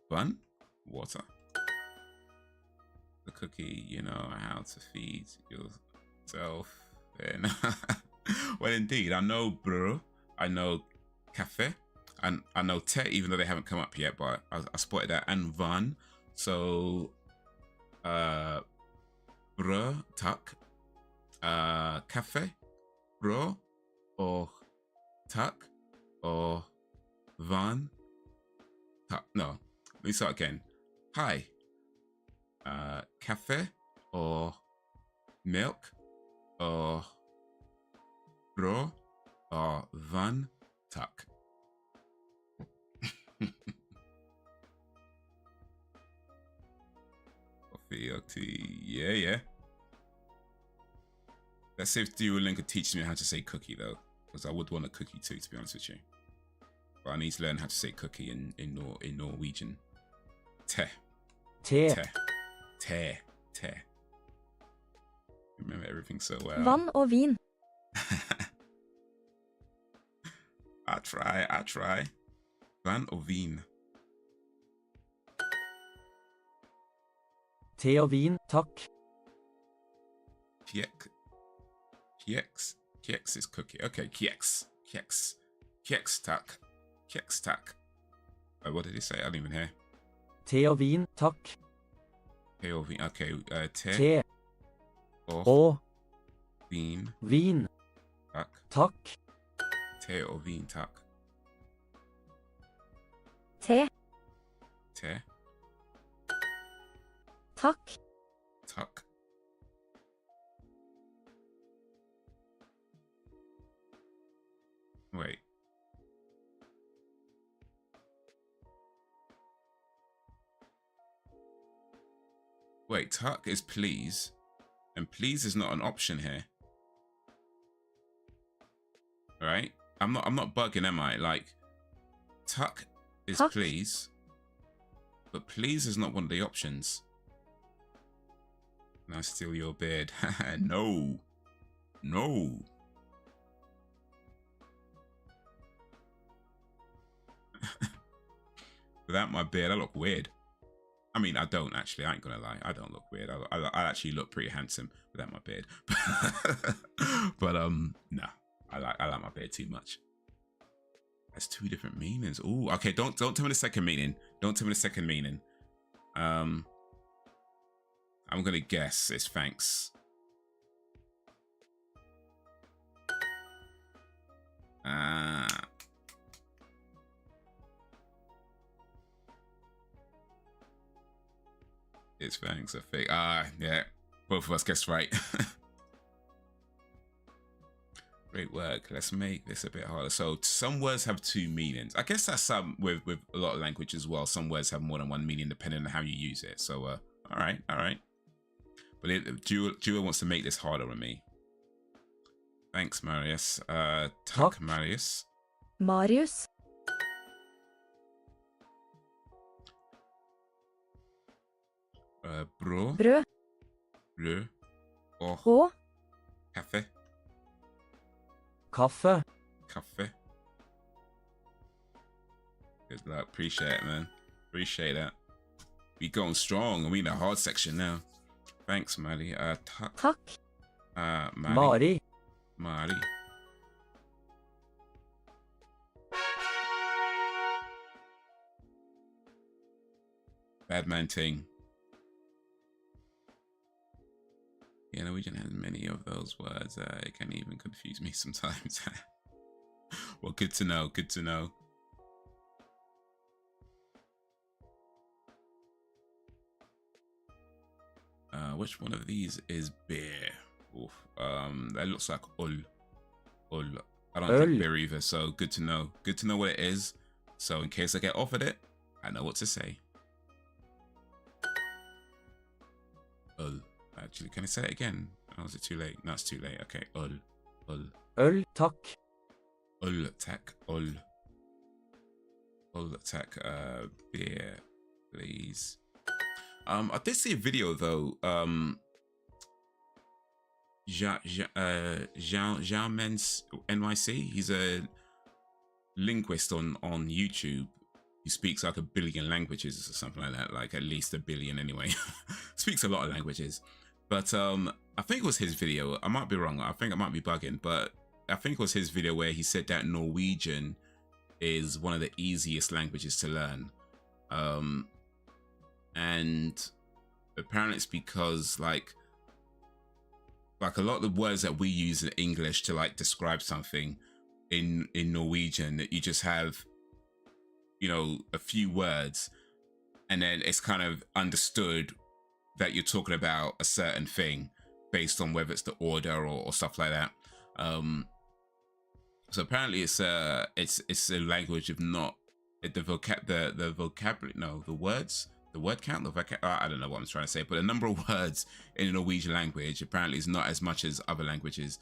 [SPEAKER 1] Vann. Water. The cookie, you know how to feed yourself. And well, indeed, I know brød, I know cafe, and I know te, even though they haven't come up yet, but I spotted that, and van. So, brød, takk, cafe, brød, or takk, or van, takk. No, let me start again. Hi. Cafe or milk or brød or van, takk. Coffee or tea? Yeah. Let's see if Duolingo teaches me how to say cookie though, because I would want a cookie too, to be honest with you. But I need to learn how to say cookie in Norwegian. Te.
[SPEAKER 3] Te.
[SPEAKER 1] Te. Te. Te. Remember everything so well.
[SPEAKER 2] Vann og vin.
[SPEAKER 1] I try. Vann og vin.
[SPEAKER 3] Te og vin, takk.
[SPEAKER 1] Kjeks is cookie. Okay, kjeks, tak. What did he say? I didn't even hear.
[SPEAKER 3] Te og vin, takk.
[SPEAKER 1] Te og vin. Okay, te.
[SPEAKER 3] Te
[SPEAKER 1] Og vin.
[SPEAKER 3] Vin. Takk.
[SPEAKER 1] Te og vin, takk.
[SPEAKER 2] Te.
[SPEAKER 1] Te.
[SPEAKER 2] Takk.
[SPEAKER 1] Takk. Wait. Wait, tuck is please, and please is not an option here. All right? I'm not bugging, am I? Like, tuck is
[SPEAKER 2] Tuck.
[SPEAKER 1] please, but please is not one of the options. Can I steal your beard? No. No. Without my beard, I look weird. I mean, I don't actually. I ain't gonna lie. I don't look weird. I actually look pretty handsome without my beard. But no, I like my beard too much. That's two different meanings. Ooh, okay. Don't tell me the second meaning. Don't tell me the second meaning. I'm gonna guess it's thanks. It's thanks, I think. Yeah. Both of us guessed right. Great work. Let's make this a bit harder. So some words have two meanings. I guess that's with a lot of language as well. Some words have more than one meaning depending on how you use it. So all right. But Duo wants to make this harder on me. Thanks, Marius. Tuck, Marius.
[SPEAKER 2] Marius.
[SPEAKER 1] Brød.
[SPEAKER 2] Brød.
[SPEAKER 1] Brød.
[SPEAKER 2] Og.
[SPEAKER 1] Kaffe.
[SPEAKER 3] Kaffe.
[SPEAKER 1] Kaffe. Good luck. Appreciate it, man. Appreciate that. We going strong. We in the hard section now. Thanks, Mari. Tuck.
[SPEAKER 2] Takk.
[SPEAKER 1] Mari.
[SPEAKER 3] Mari.
[SPEAKER 1] Mari. Bad man ting. Yeah, Norwegian has many of those words. It can even confuse me sometimes. Well, good to know. Good to know. Which one of these is beer? Oof. That looks like ul. Ul. I don't think beer either, so good to know. Good to know what it is. So in case I get offered it, I know what to say. Ul. Actually, can I say it again? Oh, is it too late? No, it's too late. Okay, ul. Ul.
[SPEAKER 3] Øl, takk.
[SPEAKER 1] Ul, tak. Ul. Ul, tak. Beer, please. I did see a video though. Xiaomens NYC. He's a linguist on YouTube. He speaks like 1 billion languages or something like that. Like at least 1 billion anyway. Speaks a lot of languages. But I think it was his video. I might be wrong. I think I might be bugging. But I think it was his video where he said that Norwegian is one of the easiest languages to learn. And apparently it's because like a lot of the words that we use in English to like describe something in Norwegian, that you just have, you know, a few words and then it's kind of understood that you're talking about a certain thing based on whether it's the order or stuff like that. So apparently it's a language of not the vocabulary. No, the words the word count, I don't know what I'm trying to say, but the number of words in the Norwegian language apparently is not as much as other languages.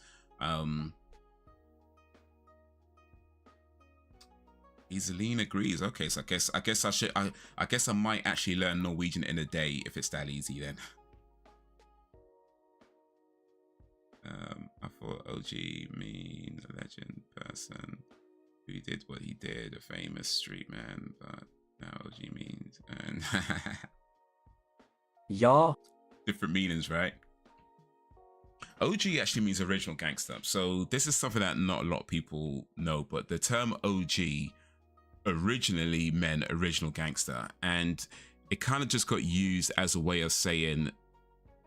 [SPEAKER 1] Iselin agrees. Okay, so I guess I might actually learn Norwegian in a day if it's that easy then. I thought OG means a legend person who did what he did, a famous street man, but now OG means and
[SPEAKER 3] Ja.
[SPEAKER 1] different meanings, right? OG actually means original gangster. So this is something that not a lot of people know, but the term OG originally meant original gangster, and it kind of just got used as a way of saying,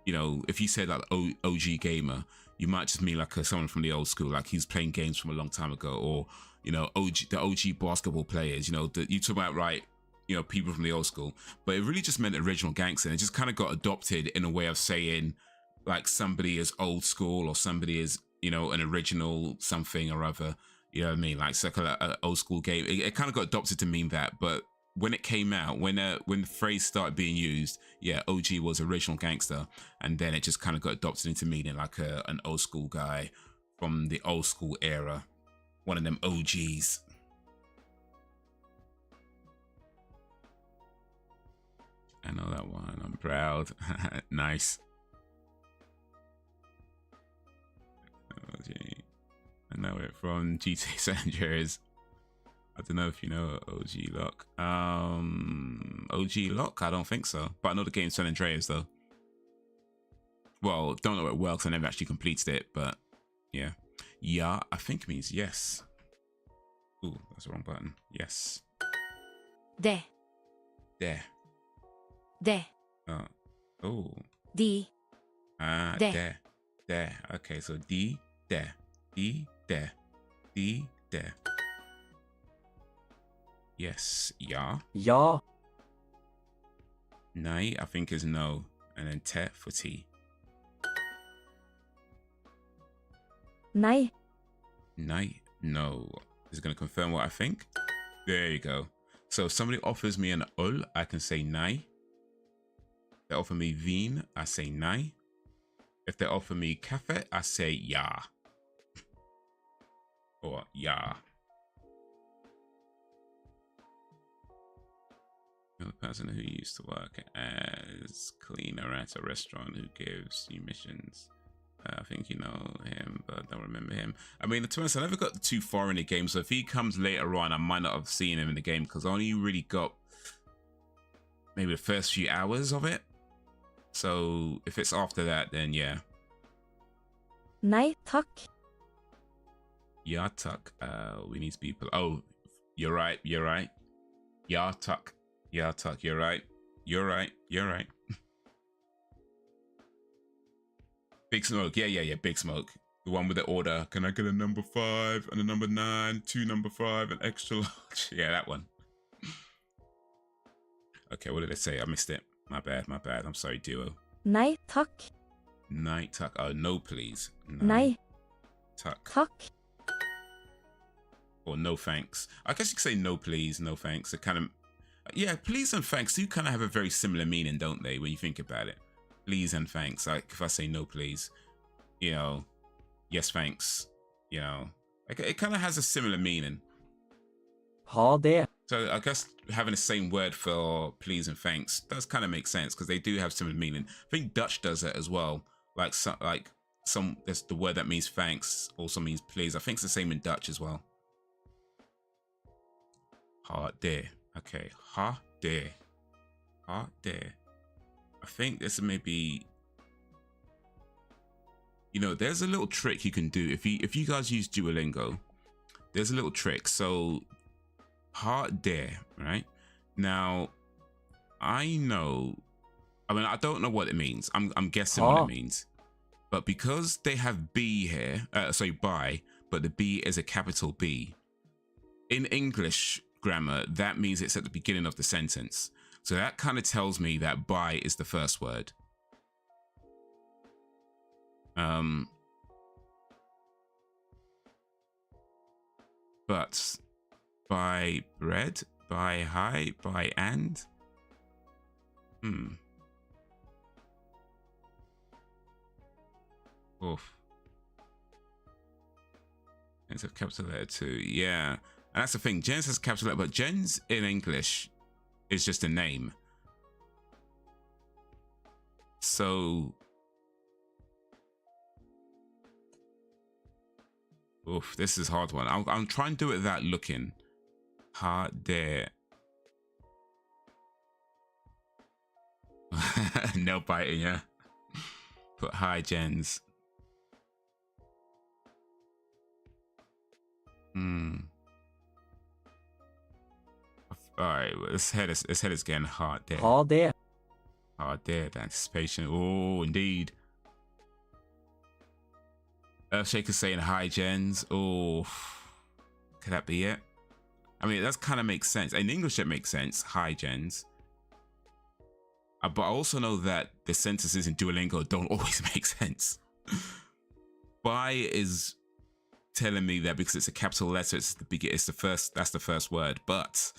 [SPEAKER 1] you know, if you said like OG gamer, you might just mean like someone from the old school, like he's playing games from a long time ago, or you know, the OG basketball players, you know, you talk about, right, you know, people from the old school, but it really just meant original gangster, and it just kind of got adopted in a way of saying like somebody is old school or somebody is, you know, an original something or other. You know what I mean? Like circle an old school game. It kind of got adopted to mean that. But when it came out, when the phrase started being used, yeah, OG was original gangster, and then it just kind of got adopted into meaning like an old school guy from the old school era, one of them OGs. I know that one. I'm proud. Nice. OG. I know it from GTA San Andreas. I don't know if you know OG Lock. OG Lock? I don't think so. But I know the game San Andreas though. Well, don't know it well because I never actually completed it, but yeah. Yeah, I think means yes. Ooh, that's the wrong button. Yes.
[SPEAKER 2] De.
[SPEAKER 1] There.
[SPEAKER 2] De.
[SPEAKER 1] Oh.
[SPEAKER 2] De. De.
[SPEAKER 1] There. There. Okay, so D, there. D, there. D, there. Yes. Ja.
[SPEAKER 3] Ja.
[SPEAKER 1] Nei, I think is no. And then te for T.
[SPEAKER 2] Nei.
[SPEAKER 1] Nei, no. Is it going to confirm what I think? There you go. So if somebody offers me an öl, I can say nei. If they offer me vin, I say nei. If they offer me kaffe, I say ja. Or ja. The person who used to work as cleaner at a restaurant who gives you missions. I think you know him, but I don't remember him. I mean, to be honest, I never got too far in the game, so if he comes later on, I might not have seen him in the game because I only really got maybe the first few hours of it. So if it's after that, then yeah.
[SPEAKER 2] Nei takk.
[SPEAKER 1] Ja tack. We need people. Oh, you're right. You're right. Ja tack. Ja tack. You're right. You're right. You're right. Big Smoke. Yeah. Big Smoke. The one with the order. Can I get a number 5 and a number 9, 2 number 5 and extra large? Yeah, that one. Okay, what did it say? I missed it. My bad. I'm sorry, duo.
[SPEAKER 2] Nei takk.
[SPEAKER 1] Night tuck. Oh, no, please.
[SPEAKER 2] Nei
[SPEAKER 1] Tuck.
[SPEAKER 2] takk.
[SPEAKER 1] Or no thanks. I guess you could say no, please, no thanks. It kind of, yeah, please and thanks do kind of have a very similar meaning, don't they? When you think about it, please and thanks. Like if I say no, please, you know, yes, thanks, you know, it kind of has a similar meaning.
[SPEAKER 3] Ha det.
[SPEAKER 1] So I guess having the same word for please and thanks does kind of make sense because they do have similar meaning. I think Dutch does it as well. Like some, there's the word that means thanks also means please. I think it's the same in Dutch as well. Ha there. Okay. Ha there. Ha there. I think this may be, you know, there's a little trick you can do if you guys use Duolingo. There's a little trick. So ha there, right? Now I know, I mean, I don't know what it means. I'm guessing what it means. But because they have B here, sorry, by, but the B is a capital B. In English grammar, that means it's at the beginning of the sentence. So that kind of tells me that by is the first word. But by bread, by high, by and. Oof. Gens have capital letter too. Yeah. And that's the thing. Gens has capital letter, but Gens in English is just a name. So. Oof, this is a hard one. I'm trying to do it without looking. Hard there. No biting, yeah. Put hi Gens. Alright, let's head us again. Hard there.
[SPEAKER 3] Ha det.
[SPEAKER 1] Hard there, the anticipation. Oh, indeed. Earthshaker saying hi Gens. Oh, could that be it? I mean, that kind of makes sense. In English, it makes sense. Hi Gens. But I also know that the sentences in Duolingo don't always make sense. Bye is telling me that because it's a capital letter, it's the first. That's the first word. But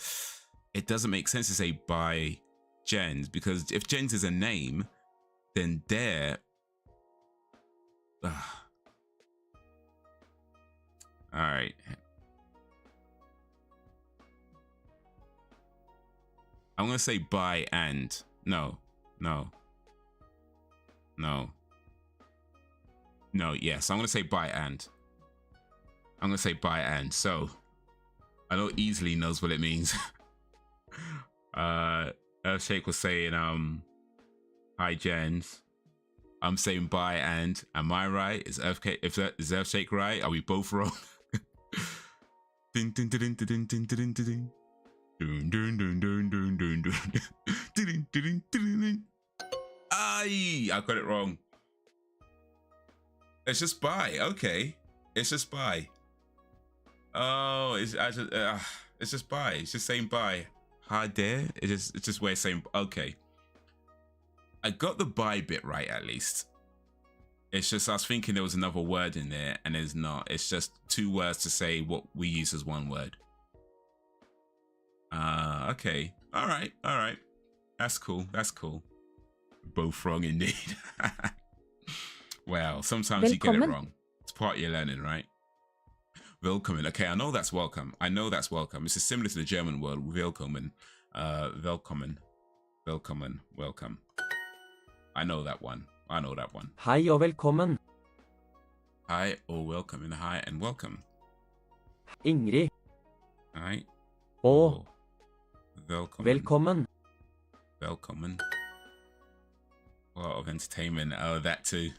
[SPEAKER 1] it doesn't make sense to say bye Gens, because if Gens is a name, then there. All right. I'm gonna say bye and. No, yes, I'm gonna say bye and. I'm gonna say bye and. So I know easily knows what it means. Earthshake was saying hi Gens. I'm saying bye and. Am I right? Is Earthshake right? Are we both wrong? Ding ding ding ding ding ding ding ding. Dun, dun, dun, dun, dun, dun, dun. Aye, I got it wrong. It's just bye. Okay, it's just bye. Oh, it's just bye. It's just saying bye. Hi there. It's just way of saying okay. I got the bye bit right at least. It's just I was thinking there was another word in there, and there's not. It's just two words to say what we use as one word. Okay. All right. That's cool. Both wrong indeed. Well, sometimes you get it wrong. It's part of your learning, right? Willkommen. Okay, I know that's welcome. This is similar to the German word willkommen. Willkommen. Welcome. I know that one.
[SPEAKER 3] Hei og velkommen.
[SPEAKER 1] Hi or welcome and hi and welcome.
[SPEAKER 3] Ingrid.
[SPEAKER 1] Hi.
[SPEAKER 3] Og
[SPEAKER 1] velkommen.
[SPEAKER 3] velkommen.
[SPEAKER 1] A lot of entertainment. Oh, that too.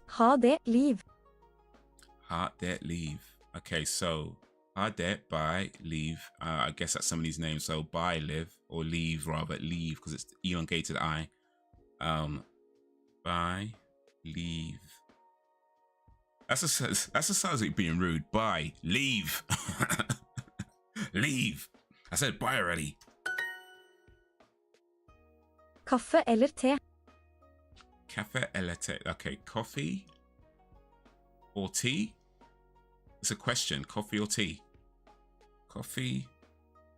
[SPEAKER 2] Ha det, liv.
[SPEAKER 1] Ha det, leave. Okay, so ha det, bye, leave. I guess that's somebody's name. So bye, live, or leave rather, leave because it's elongated I. Bye, leave. That's a sounds like being rude. Bye, leave. Leave. I said bye already.
[SPEAKER 2] Kaffe eller te?
[SPEAKER 1] Kaffe eller te. Okay, coffee or tea? It's a question. Coffee or tea? Coffee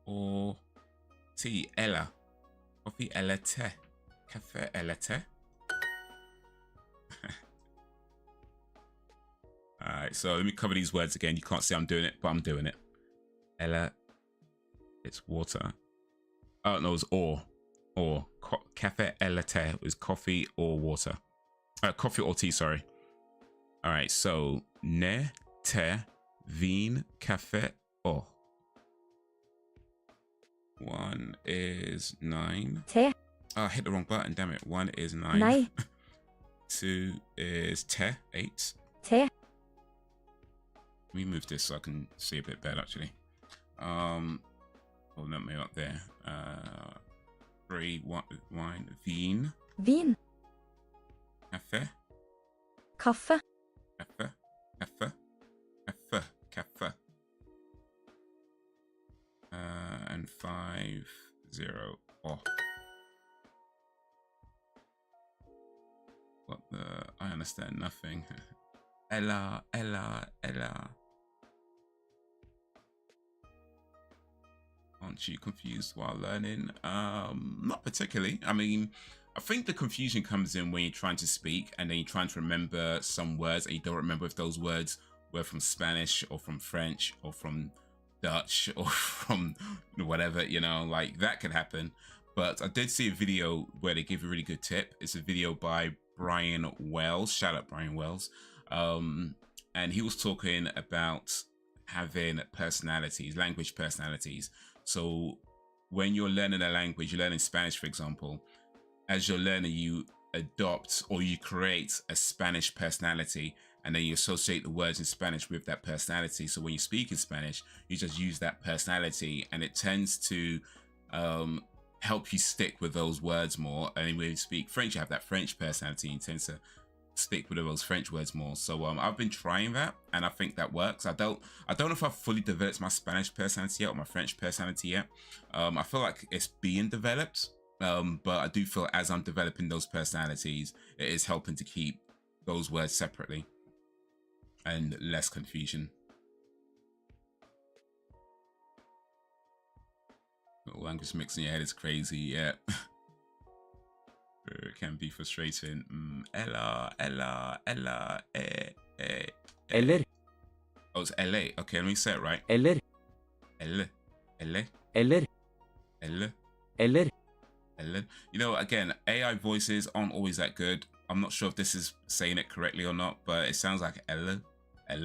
[SPEAKER 1] or tea? Eller. Coffee eller te? Kaffe eller te? Alright, so let me cover these words again. You can't see I'm doing it, but I'm doing it. Ella. It's water. Oh, no, it's or. Cafe et latte is coffee or water. Coffee or tea, sorry. All right, so ne, te, vin, cafe, or. 1 is 9.
[SPEAKER 2] Te.
[SPEAKER 1] Oh, I hit the wrong button, damn it. 1 is 9.
[SPEAKER 2] Nei.
[SPEAKER 1] 2 is te, 8.
[SPEAKER 2] Te.
[SPEAKER 1] Let me move this so I can see a bit better, actually. Hold me up there. 3 wine, vin.
[SPEAKER 2] Vin.
[SPEAKER 1] Kaffe.
[SPEAKER 2] Kaffe.
[SPEAKER 1] Kaffe. And 5, 0. Oh. What the? I understand nothing. Ella. Aren't you confused while learning? Not particularly. I mean, I think the confusion comes in when you're trying to speak and then you're trying to remember some words and you don't remember if those words were from Spanish or from French or from Dutch or from whatever, you know, like that could happen. But I did see a video where they give a really good tip. It's a video by Brian Wells. Shout out Brian Wells. And he was talking about having personalities, language personalities. So when you're learning a language, you're learning Spanish, for example, as you're learning, you adopt or you create a Spanish personality and then you associate the words in Spanish with that personality. So when you speak in Spanish, you just use that personality and it tends to help you stick with those words more. And when you speak French, you have that French personality and you tend to stick with those French words more. So I've been trying that and I think that works. I don't know if I've fully developed my Spanish personality yet or my French personality yet. I feel like it's being developed, but I do feel as I'm developing those personalities, it is helping to keep those words separately and less confusion. Language mix in your head is crazy, yeah. It can be frustrating. Ella,
[SPEAKER 3] Eller.
[SPEAKER 1] Oh, it's LA. Okay, let me say it right.
[SPEAKER 3] Eller.
[SPEAKER 1] Eller.
[SPEAKER 3] Eller.
[SPEAKER 1] You know, again, AI voices aren't always that good. I'm not sure if this is saying it correctly or not, but it sounds like Eller. I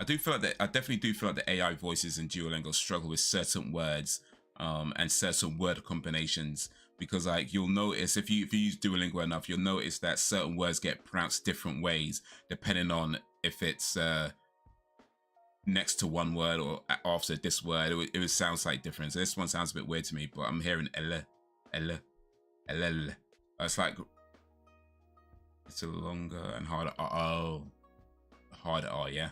[SPEAKER 1] definitely do feel like the AI voices in Duolingo struggle with certain words and certain word combinations, because like you'll notice if you use Duolingo enough, you'll notice that certain words get pronounced different ways depending on if it's next to one word or after this word. It sounds like different. So this one sounds a bit weird to me, but I'm hearing elle. It's like it's a longer and harder harder R, yeah.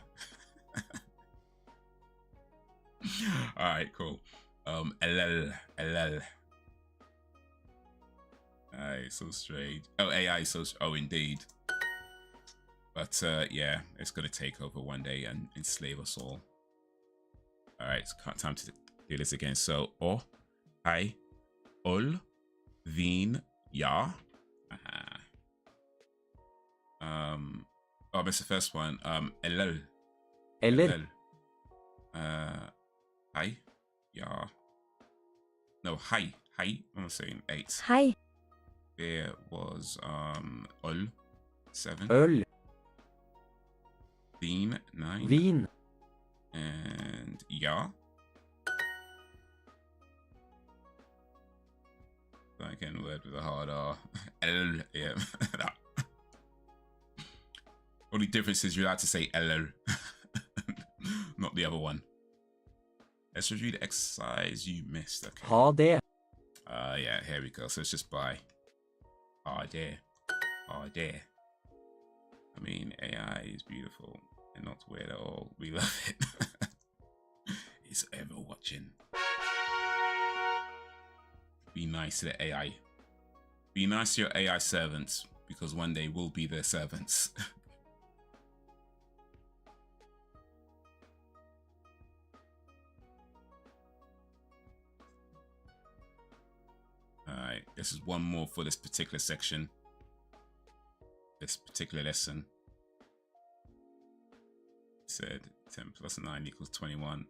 [SPEAKER 1] All right, cool. LL. So strange. Oh, AI, oh, indeed. But yeah, it's gonna take over one day and enslave us all. All right, it's time to do this again. So, I, ol, vin, ja. I missed the first one. Eller. Hi, ja. No, hi. I'm saying 8.
[SPEAKER 2] Hei.
[SPEAKER 1] There was ol 7.
[SPEAKER 3] Øl.
[SPEAKER 1] Vin 9.
[SPEAKER 3] Vin.
[SPEAKER 1] And ja. Again, word with a hard R. L, yeah. Only difference is you're allowed to say LL, not the other one. Let's review the exercise you missed. Okay.
[SPEAKER 3] Ha det.
[SPEAKER 1] Yeah, here we go. So it's just by there. I mean, AI is beautiful and not weird at all. We love it. It's ever watching. Be nice to the AI. Be nice to your AI servants, because one day we'll be their servants. Alright, this is one more for this particular section. This particular lesson. It said 10 plus 9 equals 21.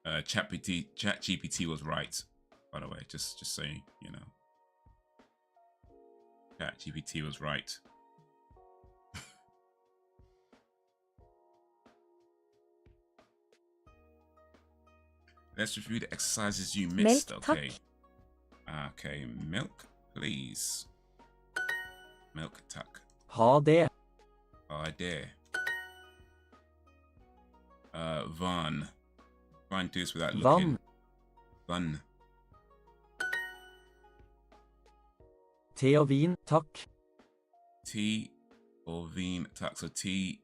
[SPEAKER 1] ChatGPT was right, by the way, just so you know. ChatGPT was right. Let's review the exercises you missed.
[SPEAKER 2] Melk,
[SPEAKER 1] Okay.
[SPEAKER 2] takk.
[SPEAKER 1] Okay, milk, please. Milk, tuck.
[SPEAKER 3] Ha det.
[SPEAKER 1] There. Van. Try and do this without looking. Van.
[SPEAKER 3] Te og vin, takk.
[SPEAKER 1] Tea or vin, tuck. So tea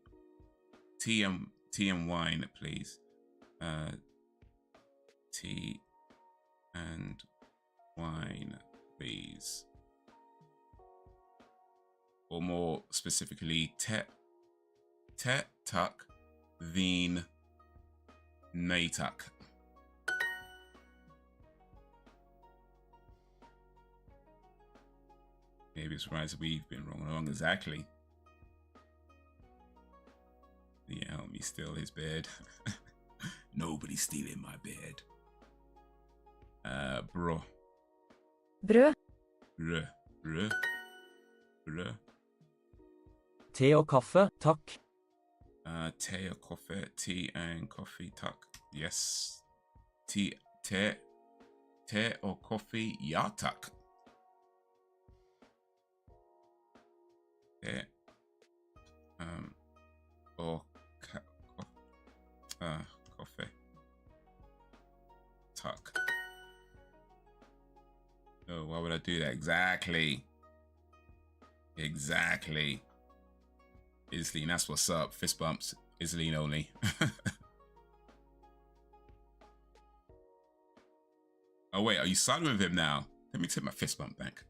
[SPEAKER 1] and wine, please. Tea and wine, please. Or more specifically, tuck, vin, Nej tack. Maybe it's right. We've been wrong. Exactly. Yeah, help me steal his bed. Nobody's stealing my bed. Bro.
[SPEAKER 2] Brød.
[SPEAKER 1] Brød.
[SPEAKER 3] Te og kaffe, takk.
[SPEAKER 1] Tea or coffee. Tea and coffee, tuck. Yes. Tea or coffee, ja tack. Tea. Or coffee. Tuck. Oh, why would I do that? Exactly. Isleen, that's what's up. Fist bumps. Isleen only. Oh wait, are you siding with him now? Let me take my fist bump back.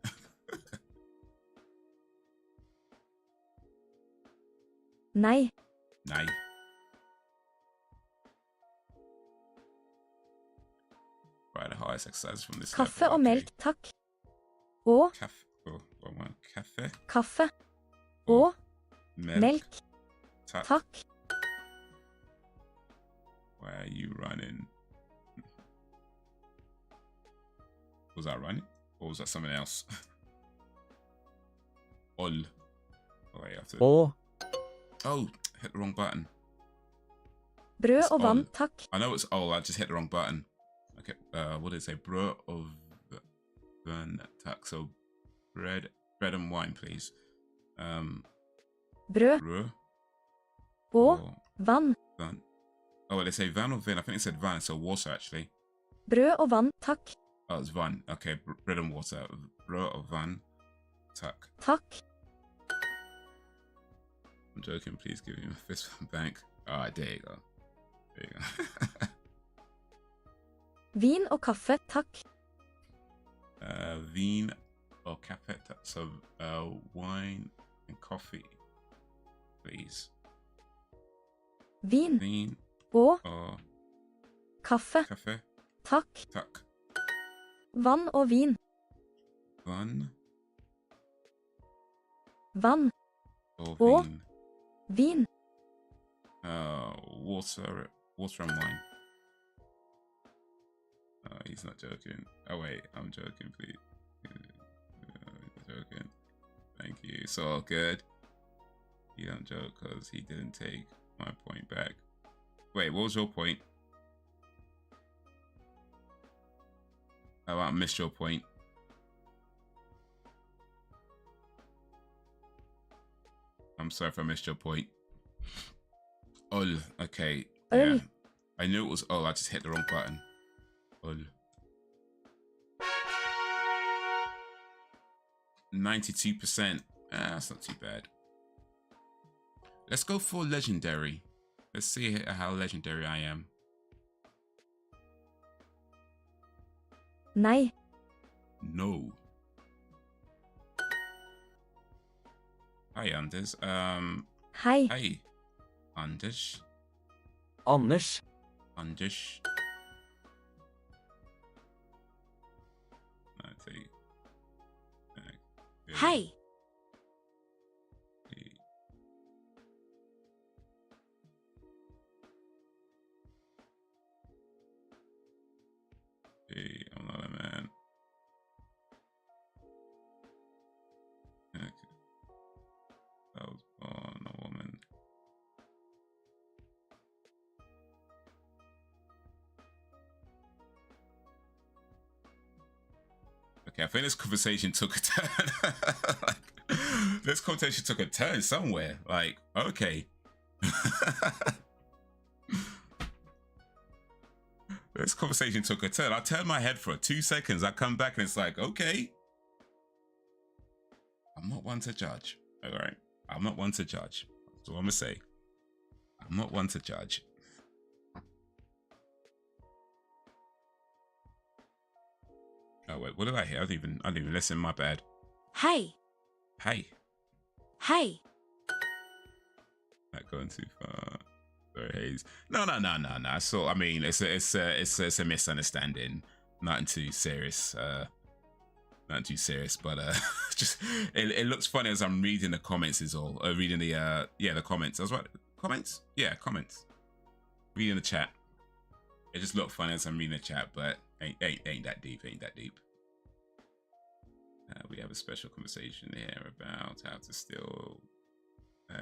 [SPEAKER 2] Nei.
[SPEAKER 1] Nei. Right, the highest exercise from this.
[SPEAKER 2] Kaffe
[SPEAKER 1] level.
[SPEAKER 2] og melk, takk. Og
[SPEAKER 1] Kaffe. Oh, one kaffe.
[SPEAKER 2] kaffe og melk,
[SPEAKER 1] Tuck.
[SPEAKER 2] takk.
[SPEAKER 1] Why are you running? Was I running? Or was that something else? Ol. Oh, wait, I have to...
[SPEAKER 3] Og
[SPEAKER 1] Oh, hit the wrong button.
[SPEAKER 2] Brød
[SPEAKER 1] It's
[SPEAKER 2] og vann,
[SPEAKER 1] ol.
[SPEAKER 2] takk.
[SPEAKER 1] I know it's ol, I just hit the wrong button. Okay, what did it say? Brød of van tuck. So bread and wine, please.
[SPEAKER 2] Brød
[SPEAKER 1] Brød
[SPEAKER 2] og
[SPEAKER 1] or
[SPEAKER 2] vann.
[SPEAKER 1] van. Oh, well, they say van or vin. I think it said van, so water actually.
[SPEAKER 2] Brød og vann, takk.
[SPEAKER 1] Oh, it's van. Okay, bread and water. Brød or van tuck.
[SPEAKER 2] Takk.
[SPEAKER 1] I'm joking. Please give me my fist bank. All right, there you go. There you go.
[SPEAKER 2] Vin og kaffe, takk.
[SPEAKER 1] Vin or kaffe. So wine and coffee, please.
[SPEAKER 2] Vin
[SPEAKER 1] Vin
[SPEAKER 2] og
[SPEAKER 1] or
[SPEAKER 2] kaffe,
[SPEAKER 1] kaffe.
[SPEAKER 2] takk.
[SPEAKER 1] Tuck.
[SPEAKER 2] Vann og vin.
[SPEAKER 1] Van
[SPEAKER 2] Vann,
[SPEAKER 1] or
[SPEAKER 2] Og
[SPEAKER 1] vin.
[SPEAKER 2] vin.
[SPEAKER 1] Water and wine. Oh, he's not joking. Oh wait, I'm joking, please. Joking. Thank you. It's all good. You don't joke because he didn't take my point back. Wait, what was your point? Oh, I missed your point. I'm sorry if I missed your point. Ol, okay.
[SPEAKER 2] Ol.
[SPEAKER 1] Yeah. I knew it was ol, I just hit the wrong button. Ol. 92%. That's not too bad. Let's go for legendary. Let's see how legendary I am.
[SPEAKER 2] Nei.
[SPEAKER 1] No. Hi, Anders.
[SPEAKER 2] Hei.
[SPEAKER 1] Hey. Anders.
[SPEAKER 3] Anders.
[SPEAKER 1] Anders. I take.
[SPEAKER 2] Hei.
[SPEAKER 1] Hey, I'm not a man. Okay. I was born a woman. Okay, I think this conversation took a turn. This conversation took a turn somewhere. Like, okay. This conversation took a turn. I turned my head for 2 seconds. I come back and it's like, okay. I'm not one to judge. All right. I'm not one to judge. That's all I'm going to say. I'm not one to judge. Oh, wait. What did I hear? I didn't even listen. My bad.
[SPEAKER 2] Hei.
[SPEAKER 1] Hey.
[SPEAKER 2] Hei.
[SPEAKER 1] Not going too far. Sorry, Haze. No. So I mean, it's a misunderstanding. Nothing too serious. Not too serious, but just it looks funny as I'm reading the comments is all. Reading the the comments. I was right. Comments? Yeah, comments. Reading the chat. It just looked funny as I'm reading the chat, but ain't that deep. Ain't that deep. We have a special conversation here about how to steal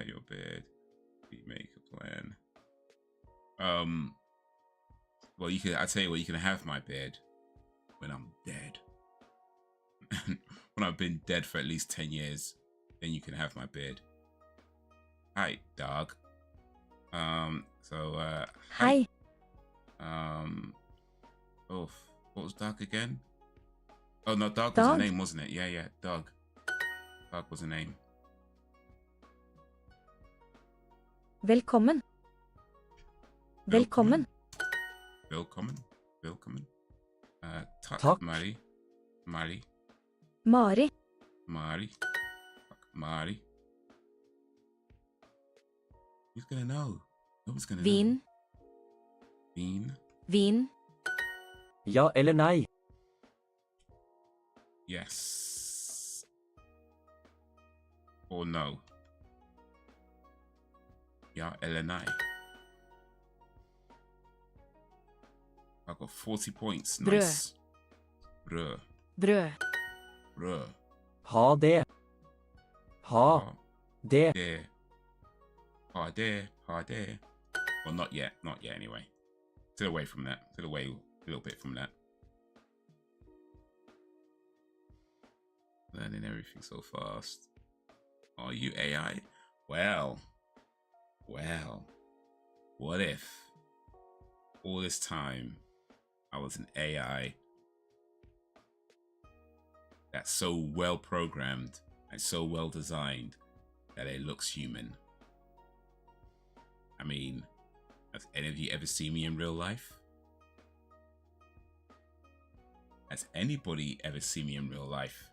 [SPEAKER 1] your bed. We make a plan. Well, you can. I tell you what, you can have my bed when I'm dead. When I've been dead for at least 10 years, then you can have my bed. Hi, dog.
[SPEAKER 2] Hei.
[SPEAKER 1] Oh, what was dog again? Oh no, dog was
[SPEAKER 2] Dog?
[SPEAKER 1] a name, wasn't it? Yeah, dog. Dog was a name.
[SPEAKER 2] Velkommen. Velkommen.
[SPEAKER 1] Velkommen.
[SPEAKER 3] Takk.
[SPEAKER 1] Mari.
[SPEAKER 2] Mari.
[SPEAKER 1] Mari. Who's gonna know? Nobody's gonna
[SPEAKER 2] Vin.
[SPEAKER 1] know.
[SPEAKER 2] Vin.
[SPEAKER 3] Ja eller nei?
[SPEAKER 1] Yes. Or no. Ja eller nej. I got 40 points. Nice. Brød.
[SPEAKER 3] Ha det. Ha det.
[SPEAKER 1] Ha det. Well, not yet anyway. Still away from that. Still away a little bit from that. Learning everything so fast. Are you AI? Well, what if all this time I was an AI that's so well programmed and so well designed that it looks human? I mean, has any of you ever seen me in real life? Has anybody ever seen me in real life?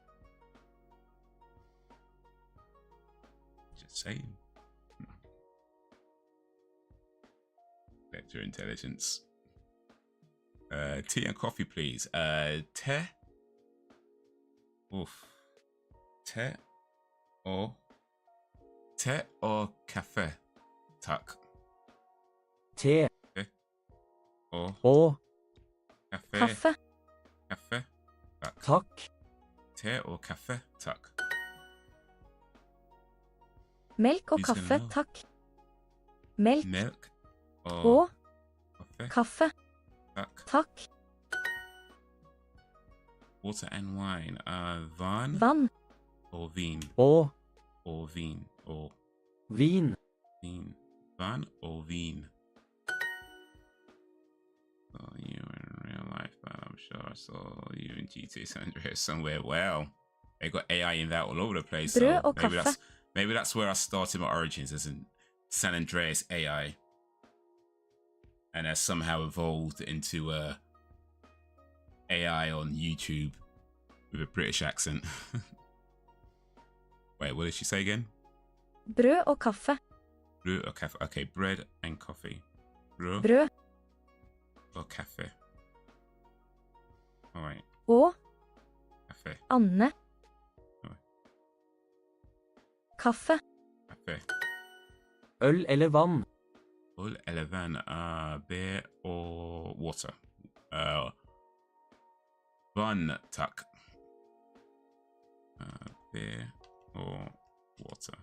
[SPEAKER 1] Just saying. Vector intelligence. Tea and coffee, please. Tea. Oof. Tea or cafe? Tuck.
[SPEAKER 3] Te
[SPEAKER 1] Or
[SPEAKER 3] og
[SPEAKER 1] cafe?
[SPEAKER 2] Kaffe.
[SPEAKER 1] Cafe. Tuck.
[SPEAKER 3] takk.
[SPEAKER 1] Tea or cafe? Tuck.
[SPEAKER 2] Melk og
[SPEAKER 1] Who's gonna
[SPEAKER 2] kaffe,
[SPEAKER 1] know?
[SPEAKER 2] takk. Melk
[SPEAKER 1] Milk or
[SPEAKER 2] og
[SPEAKER 1] coffee?
[SPEAKER 2] kaffe,
[SPEAKER 1] Tuck.
[SPEAKER 2] takk.
[SPEAKER 1] Water and wine. Van
[SPEAKER 2] Vann
[SPEAKER 1] or vin?
[SPEAKER 3] Og
[SPEAKER 1] Or vin? Or
[SPEAKER 3] vin.
[SPEAKER 1] vin? Van or vin? Saw you in real life, but I'm sure I saw you in GTA San Andreas somewhere. Well, they got AI in that all over the place.
[SPEAKER 2] Brød
[SPEAKER 1] So
[SPEAKER 2] og kaffe.
[SPEAKER 1] maybe that's where I started my origins, as in San Andreas AI, and has somehow evolved into AI on YouTube with a British accent. Wait, what did she say again?
[SPEAKER 2] Brød og kaffe.
[SPEAKER 1] Brød or cafe? Okay, bread and coffee. Brød
[SPEAKER 2] Brød
[SPEAKER 1] or cafe? All right,
[SPEAKER 2] og
[SPEAKER 1] cafe,
[SPEAKER 2] Anne.
[SPEAKER 1] Oi.
[SPEAKER 2] Kaffe.
[SPEAKER 1] cafe.
[SPEAKER 3] Øl eller vann?
[SPEAKER 1] Øl eller vand? Beer or water? Vand, tak. Beer or water?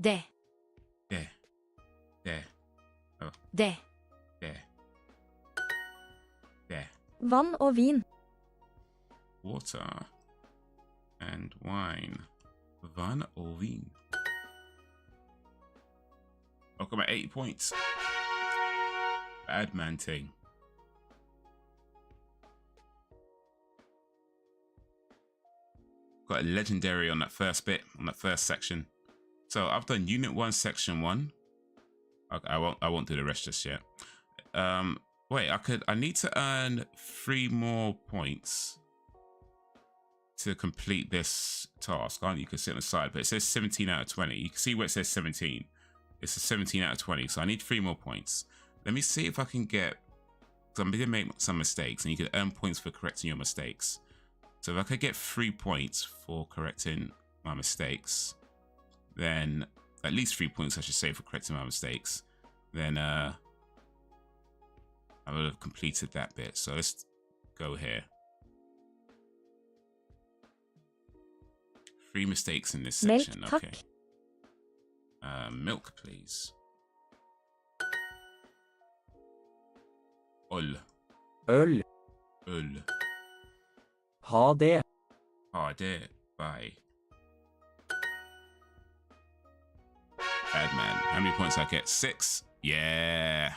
[SPEAKER 2] Det.
[SPEAKER 1] There.
[SPEAKER 2] Det.
[SPEAKER 1] There. There.
[SPEAKER 2] Vann og vin.
[SPEAKER 1] Water and wine. Van or vin? I've got my 80 points. Bad man thing. Got a legendary on that first bit, on that first section. So I've done Unit 1, Section 1. I won't do the rest just yet. Wait, I need to earn 3 more points to complete this task. You can sit on the side, but it says 17 out of 20. You can see where it says 17. It's a 17 out of 20, so I need 3 more points. Let me see if I can get... So I'm going to make some mistakes, and you can earn points for correcting your mistakes. So if I could get 3 points for correcting my mistakes, then... At least 3 points, I should say, for correcting my mistakes. Then I would have completed that bit. So let's go here. 3 mistakes in this section.
[SPEAKER 2] Milk,
[SPEAKER 1] okay. Milk, please. Øl.
[SPEAKER 3] Øl.
[SPEAKER 1] Øl.
[SPEAKER 3] Ha det.
[SPEAKER 1] Ha det. Bye. Bad man. How many points I get? 6. Yeah.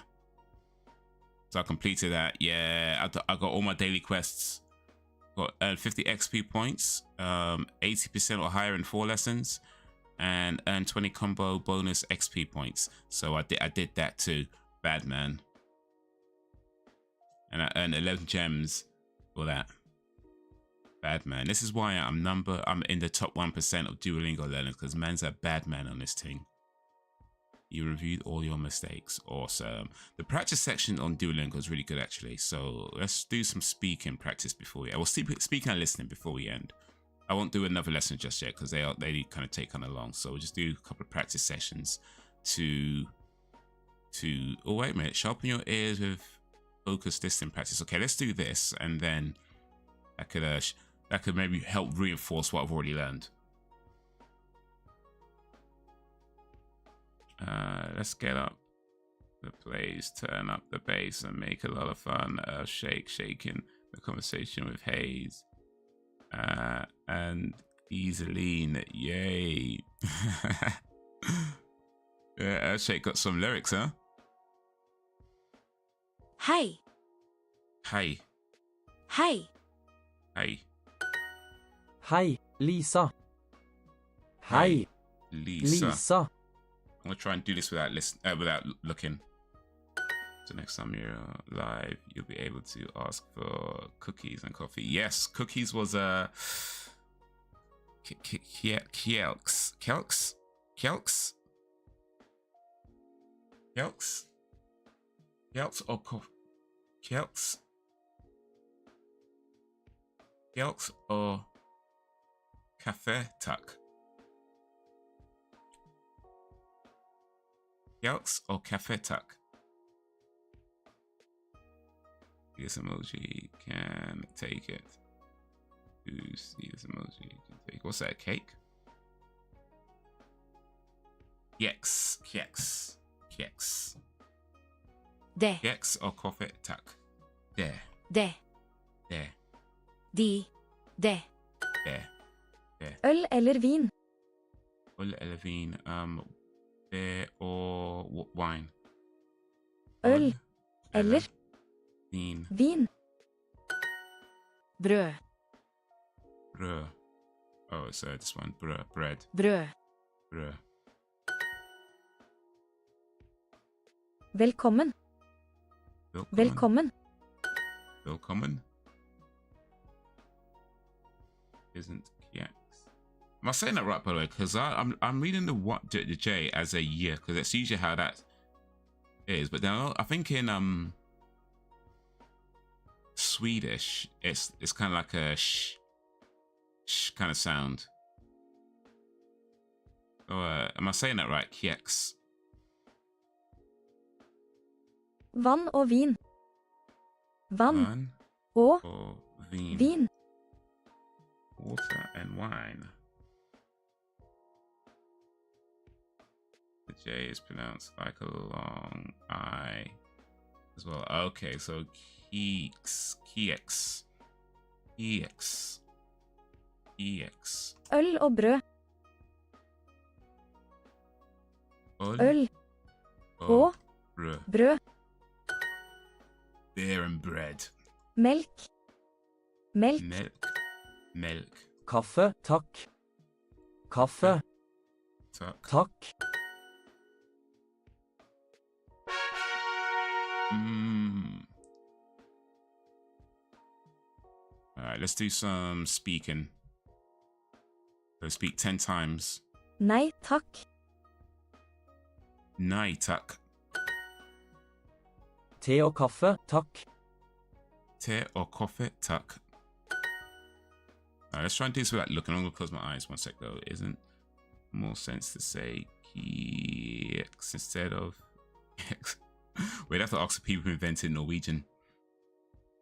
[SPEAKER 1] So I completed that. Yeah. I got all my daily quests. Got 50 XP points. 80% or higher in 4 lessons. And earned 20 combo bonus XP points. So I did that too. Bad man. And I earned 11 gems for that. Bad man. This is why I'm in the top 1% of Duolingo learners, because man's a bad man on this thing. You reviewed all your mistakes. Awesome. The practice section on Duolingo is really good, actually. So let's do some speaking practice before we end. Well, speaking and listening before we end. I won't do another lesson just yet because they kind of take kind of long. So we'll just do a couple of practice sessions to. Oh wait a minute! Sharpen your ears with focused listening practice. Okay, let's do this, and then that could maybe help reinforce what I've already learned. Let's get up the place, turn up the bass, and make a lot of fun. Shaking the conversation with Haze. And Easeline, yay. Yeah, Shake got some lyrics, huh?
[SPEAKER 2] Hei.
[SPEAKER 1] Hey.
[SPEAKER 2] Hei.
[SPEAKER 1] Hey.
[SPEAKER 3] Hei, Lisa. Hei,
[SPEAKER 1] Lisa.
[SPEAKER 3] Lisa.
[SPEAKER 1] I'm gonna try and do this without looking. So next time you're live, you'll be able to ask for cookies and coffee. Yes, cookies was Kelks or Kelks or Cafe Tuck. Kelks or Cafe Tuck. This emoji can take it. You see this emoji can take. What's that? Cake? Keks.
[SPEAKER 2] Det.
[SPEAKER 1] Keks or coffee tuck. There.
[SPEAKER 2] Det.
[SPEAKER 1] There.
[SPEAKER 2] De. Det.
[SPEAKER 1] There. There.
[SPEAKER 2] Øl eller vin?
[SPEAKER 1] Øl eller vin. Beer or wine.
[SPEAKER 2] Øl eller
[SPEAKER 1] vin.
[SPEAKER 2] vin. Brød.
[SPEAKER 1] Brød. Oh, it's this one. Bread.
[SPEAKER 2] Brød.
[SPEAKER 1] Brød.
[SPEAKER 2] Velkommen. Velkommen.
[SPEAKER 1] Velkommen. Isn't Keks. Am I saying that right, by the way? Because I'm reading the J as a year, because that's usually how that is. But then I think in Swedish, it's kind of like a sh kind of sound. So, am I saying that right? Keks.
[SPEAKER 2] Vann og vin. Vann og vin.
[SPEAKER 1] Water and wine. The J is pronounced like a long I as well. Okay, so Keks.
[SPEAKER 2] Øl og brød. Øl og brød.
[SPEAKER 1] Beer and bread.
[SPEAKER 2] Melk.
[SPEAKER 1] Melk.
[SPEAKER 3] Kaffe, takk. Kaffe, takk.
[SPEAKER 1] Alright, let's do some speaking. So speak 10 times.
[SPEAKER 2] Nei takk.
[SPEAKER 1] Nei takk.
[SPEAKER 3] Te og kaffe, takk.
[SPEAKER 1] Te og kaffe, takk. Alright, let's try and do this without looking. I'm gonna close my eyes 1 sec though. Isn't more sense to say X instead of X? We'd have to ask the people who invented Norwegian.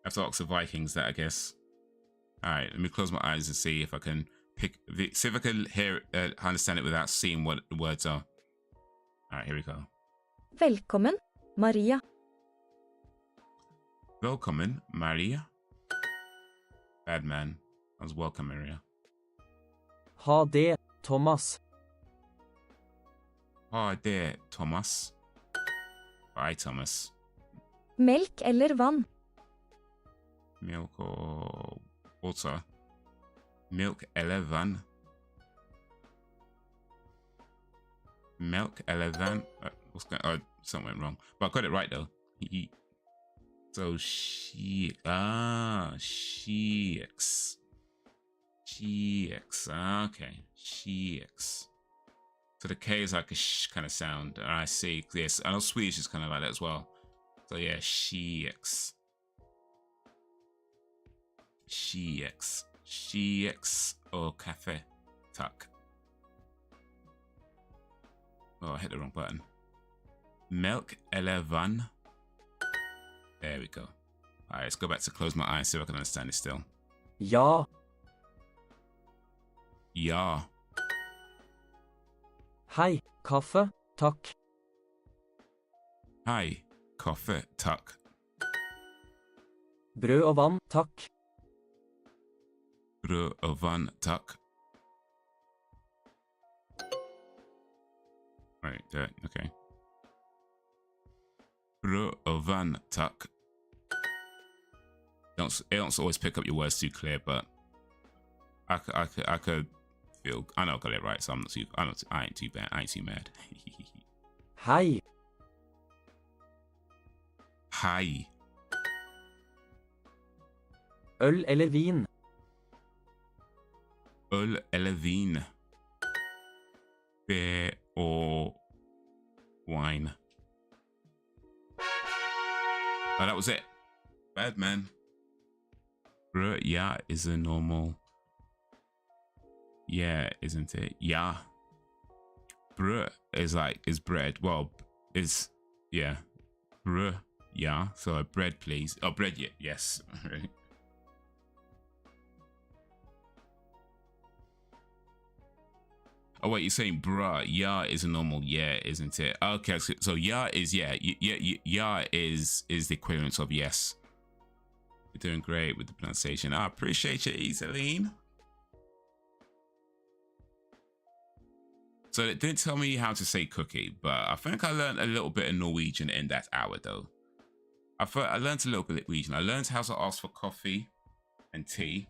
[SPEAKER 1] I have to ask the Vikings that, I guess. Alright, let me close my eyes and see if I can see if I can hear understand it without seeing what the words are. Alright, here we go.
[SPEAKER 2] Velkommen, Maria.
[SPEAKER 1] Welcome, Maria. Bad man. I was welcome, Maria.
[SPEAKER 3] Ha det, Thomas.
[SPEAKER 1] Ha det, Thomas. Bye, Thomas.
[SPEAKER 2] Melk eller vann?
[SPEAKER 1] Milk or water. Milk eller vann. Milk eller vann. What's going on? Oh, something went wrong. But I got it right though. So she okay, she-x. So the K is like a sh kind of sound. I see. Yes, I know Swedish is kind of like that as well. So yeah, she-x. She-x. She-x or cafe. Tuck. Oh, I hit the wrong button. Milk eller vann. There we go. Alright, let's go back to close my eyes, see if I can understand it still.
[SPEAKER 3] Ja.
[SPEAKER 1] Ja.
[SPEAKER 3] Hei, kaffe, takk.
[SPEAKER 1] Hei, kaffe, takk.
[SPEAKER 3] Brød og vann, takk.
[SPEAKER 1] Brød og vann, takk. Right, there, okay. Brød og vann, takk. It don't always pick up your words too clear, but I could feel. I know I got it right, so I ain't too bad. I ain't too mad.
[SPEAKER 3] Hei.
[SPEAKER 1] Hei.
[SPEAKER 3] Øl eller vin?
[SPEAKER 1] Øl eller vin. Beer or wine. Oh, that was it. Bad man. Brød, yeah, is a normal. Yeah, isn't it? Yeah. Brød is bread. Well, yeah. Brød, yeah. So bread, please. Oh, bread, yeah, yes. Oh wait, you're saying bruh? Yeah is a normal yeah, isn't it? Okay, so yeah is yeah. Yeah is the equivalent of yes. You're doing great with the pronunciation. I appreciate you, Iseline. So it didn't tell me how to say cookie, but I think I learned a little bit of Norwegian in that hour though. I learned a little bit of Norwegian. I learned how to ask for coffee and tea,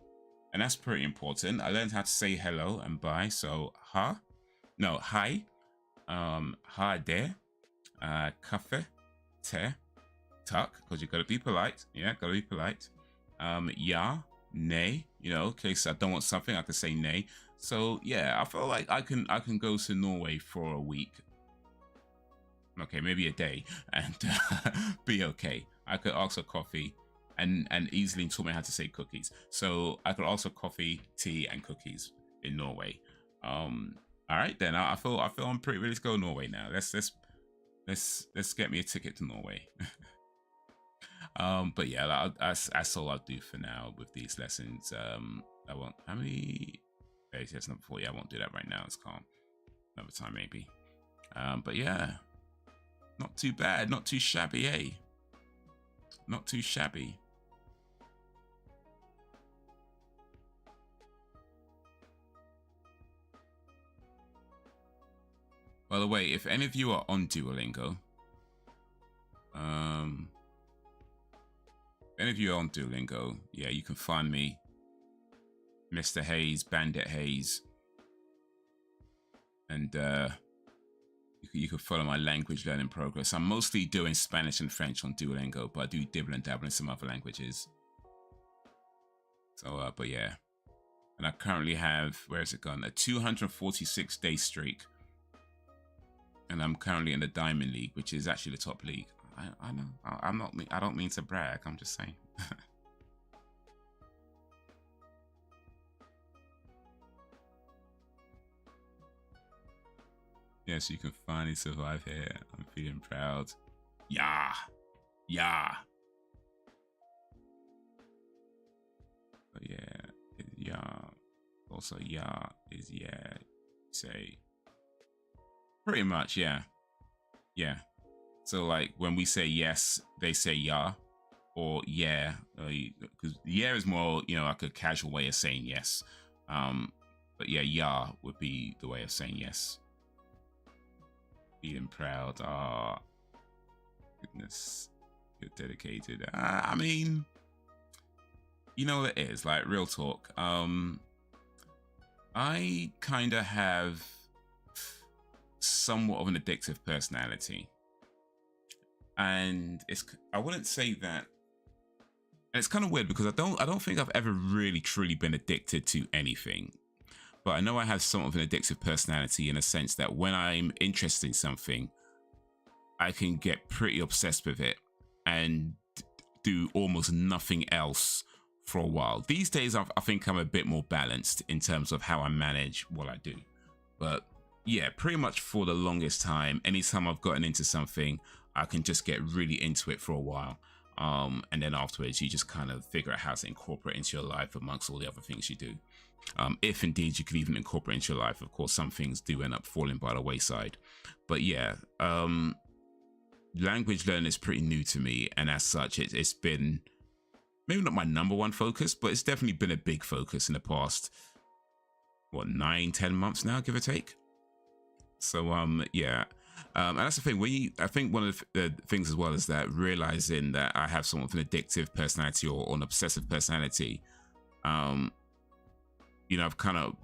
[SPEAKER 1] and that's pretty important. I learned how to say hello and bye. So hi, ha det, kaffe, te, tack, because you gotta be polite. Yeah, gotta be polite. Ja, nej, you know, in case I don't want something, I can say nay. So yeah, I feel like I can go to Norway for a week. Okay, maybe a day, and be okay. I could ask for coffee, and easily taught me how to say cookies. So I could ask for coffee, tea, and cookies in Norway. All right then. I feel I'm pretty ready to go to Norway now. Let's get me a ticket to Norway. But yeah, that's all I'll do for now with these lessons. I won't. How many days? Yes, number 4. Yeah, I won't do that right now. It's calm. Another time maybe. But yeah, not too bad. Not too shabby, eh? Not too shabby. By the way, if any of you are on Duolingo, if any of you are on Duolingo, yeah, you can find me, Mr. Haze, Bandit Haze, and you can follow my language learning progress. I'm mostly doing Spanish and French on Duolingo, but I do dibble and dabble in some other languages. So, but yeah, and I currently have, where has it gone? A 246-day streak. and I'm currently in the Diamond League, which is actually the top league. I know. I'm not. I don't mean to brag. I'm just saying. Yes, you can finally survive here. I'm feeling proud. Yeah. Yeah. But yeah. Also, yeah is yeah. Say. Pretty much, yeah. Yeah. So, like, when we say yes, they say yeah. Or yeah. Because yeah is more, like a casual way of saying yes. But yeah would be the way of saying yes. Feeling proud. Ah, goodness, you're dedicated. I mean, you know what it is, like, real talk. I kind of have somewhat of an addictive personality, and I wouldn't say that. And it's kind of weird because I don't think I've ever really truly been addicted to anything. But I know I have somewhat of an addictive personality in a sense that when I'm interested in something, I can get pretty obsessed with it and do almost nothing else for a while. These days, I think I'm a bit more balanced in terms of how I manage what I do. But yeah, pretty much for the longest time, anytime I've gotten into something, I can just get really into it for a while. And then afterwards, you just kind of figure out how to incorporate into your life amongst all the other things you do. If indeed you could even incorporate into your life. Of course, some things do end up falling by the wayside. But yeah, language learning is pretty new to me. And as such, it's been maybe not my number one focus, but it's definitely been a big focus in the past, 9-10 months now, give or take. So, yeah. And that's the thing. I think one of the things as well is that realizing that I have somewhat of an addictive personality or an obsessive personality, I've kind of,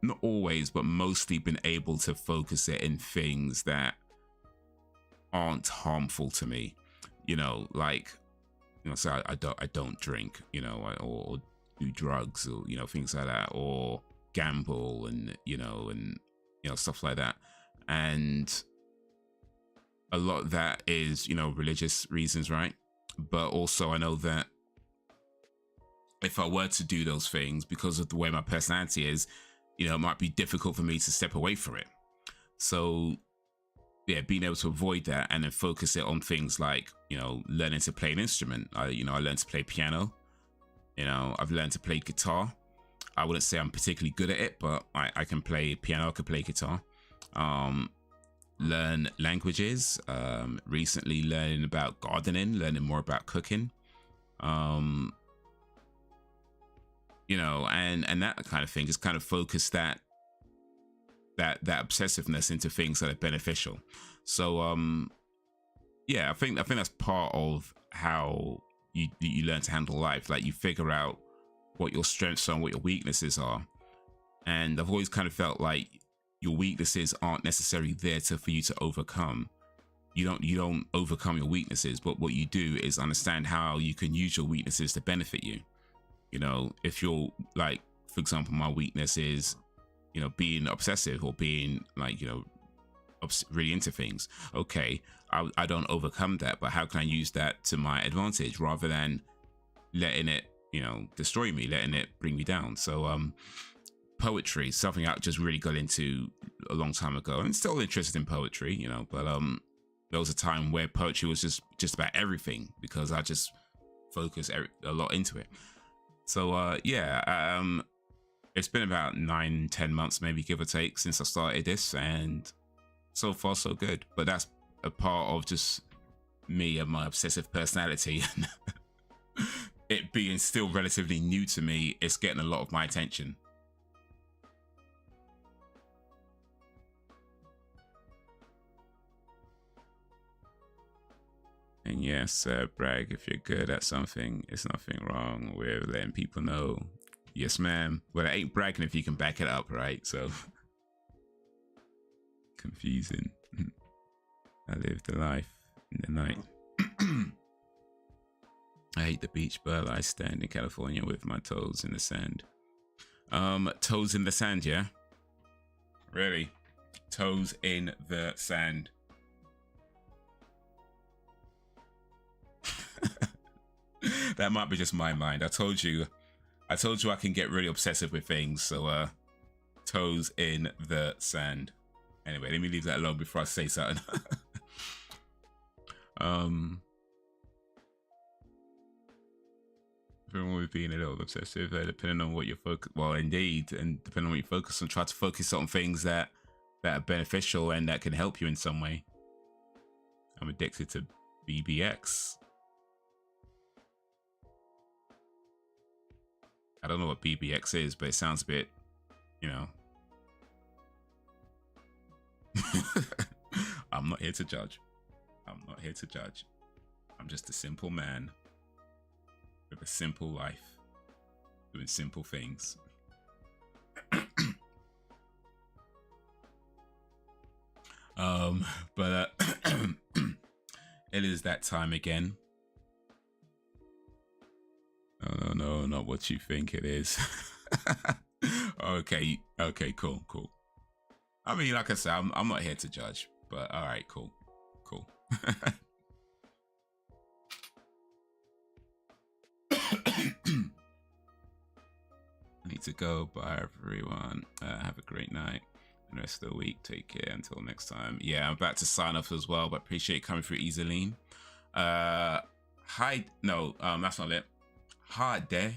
[SPEAKER 1] not always, but mostly been able to focus it in things that aren't harmful to me. So I don't drink, or do drugs, or things like that, or gamble, and stuff like that. And a lot of that is religious reasons, right? But also I know that if I were to do those things, because of the way my personality is, it might be difficult for me to step away from it. So yeah, being able to avoid that and then focus it on things like, learning to play an instrument. I learned to play piano. I've learned to play guitar. I wouldn't say I'm particularly good at it, but I can play piano, I can play guitar. Learn languages. Recently learning about gardening, learning more about cooking. And that kind of thing, just kind of focus that obsessiveness into things that are beneficial. So yeah, I think that's part of how you learn to handle life. Like, you figure out what your strengths are and what your weaknesses are. And I've always kind of felt like your weaknesses aren't necessarily there for you to overcome. You don't overcome your weaknesses, but what you do is understand how you can use your weaknesses to benefit you. If you're, like, for example, my weakness is being obsessive, or being like, really into things. Okay, I don't overcome that, but how can I use that to my advantage rather than letting it, destroy me, letting it bring me down? So, poetry, something I just really got into a long time ago. I'm still interested in poetry, but there was a time where poetry was just about everything, because I just focused a lot into it. So, yeah, it's been about 9-10 months, maybe, give or take, since I started this, and so far so good. But that's a part of just me and my obsessive personality. It being still relatively new to me, it's getting a lot of my attention. And yes, brag if you're good at something. It's nothing wrong with letting people know. Yes, ma'am. Well, it ain't bragging if you can back it up, right? So, confusing. I live the life in the night. I hate the beach, but I stand in California with my toes in the sand. Toes in the sand, yeah? Really? Toes in the sand. That might be just my mind. I told you I can get really obsessive with things. So toes in the sand. Anyway, let me leave that alone before I say something. Everyone with being a little obsessive, depending on what you're focused. Well, indeed, and depending on what you focus on, try to focus on things that are beneficial and that can help you in some way. I'm addicted to BBX. I don't know what BBX is, but it sounds a bit, you know. I'm not here to judge. I'm not here to judge. I'm just a simple man with a simple life, doing simple things. But it is that time again. No, not what you think it is. Okay, cool. I mean, like I said, I'm not here to judge, but all right, cool. I need to go. Bye, everyone. Have a great night and rest of the week. Take care until next time. Yeah, I'm about to sign off as well, but appreciate you coming through, Easeline. Hi. No, that's not it. Hard there,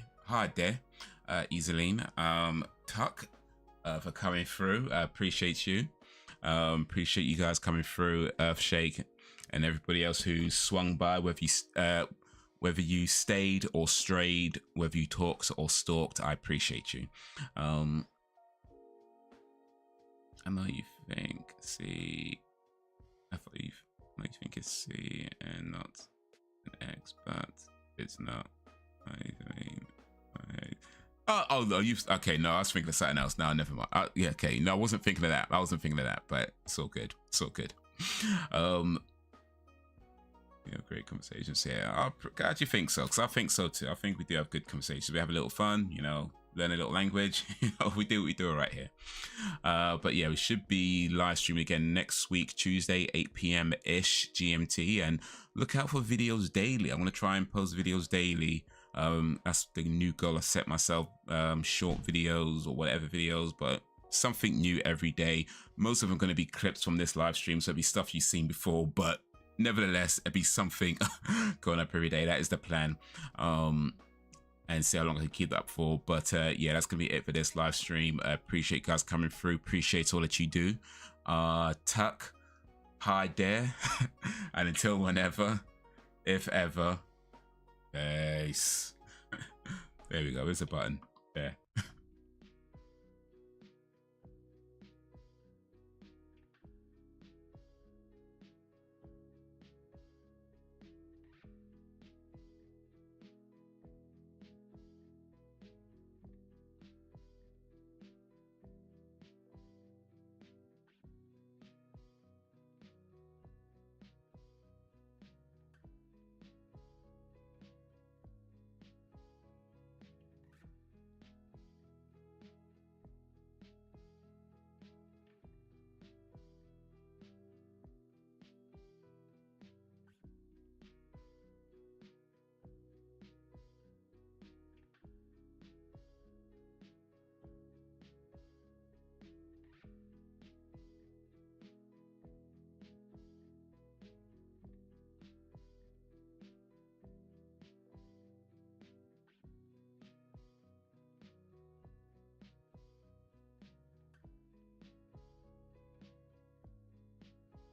[SPEAKER 1] Easeline. Tuck, for coming through. Appreciate you. Appreciate you guys coming through. Earthshake and everybody else who swung by, whether you stayed or strayed, whether you talked or stalked, I appreciate you. I know you think C. I thought you think it's C and not an X, but it's not. Okay. No, I was thinking of something else. No, never mind. Yeah, okay. No, I wasn't thinking of that. But it's all good. You know, great conversations here. I'm glad you think so, because I think so too. I think we do have good conversations. We have a little fun, you know, learn a little language. You know, we do it right here. But yeah, we should be live streaming again next week, Tuesday, 8 p.m. ish GMT, and look out for videos daily. I'm gonna try and post videos daily. That's the new goal I set myself. Short videos or whatever videos, but something new every day. Most of them are going to be clips from this live stream, so it'll be stuff you've seen before, but nevertheless, it'll be something going up every day. That is the plan. And see how long I can keep that up for. But yeah, that's gonna be it for this live stream. Appreciate you guys coming through. Appreciate all that you do. Tuck, hi there. And until whenever, if ever, peace. There we go. There's a button there.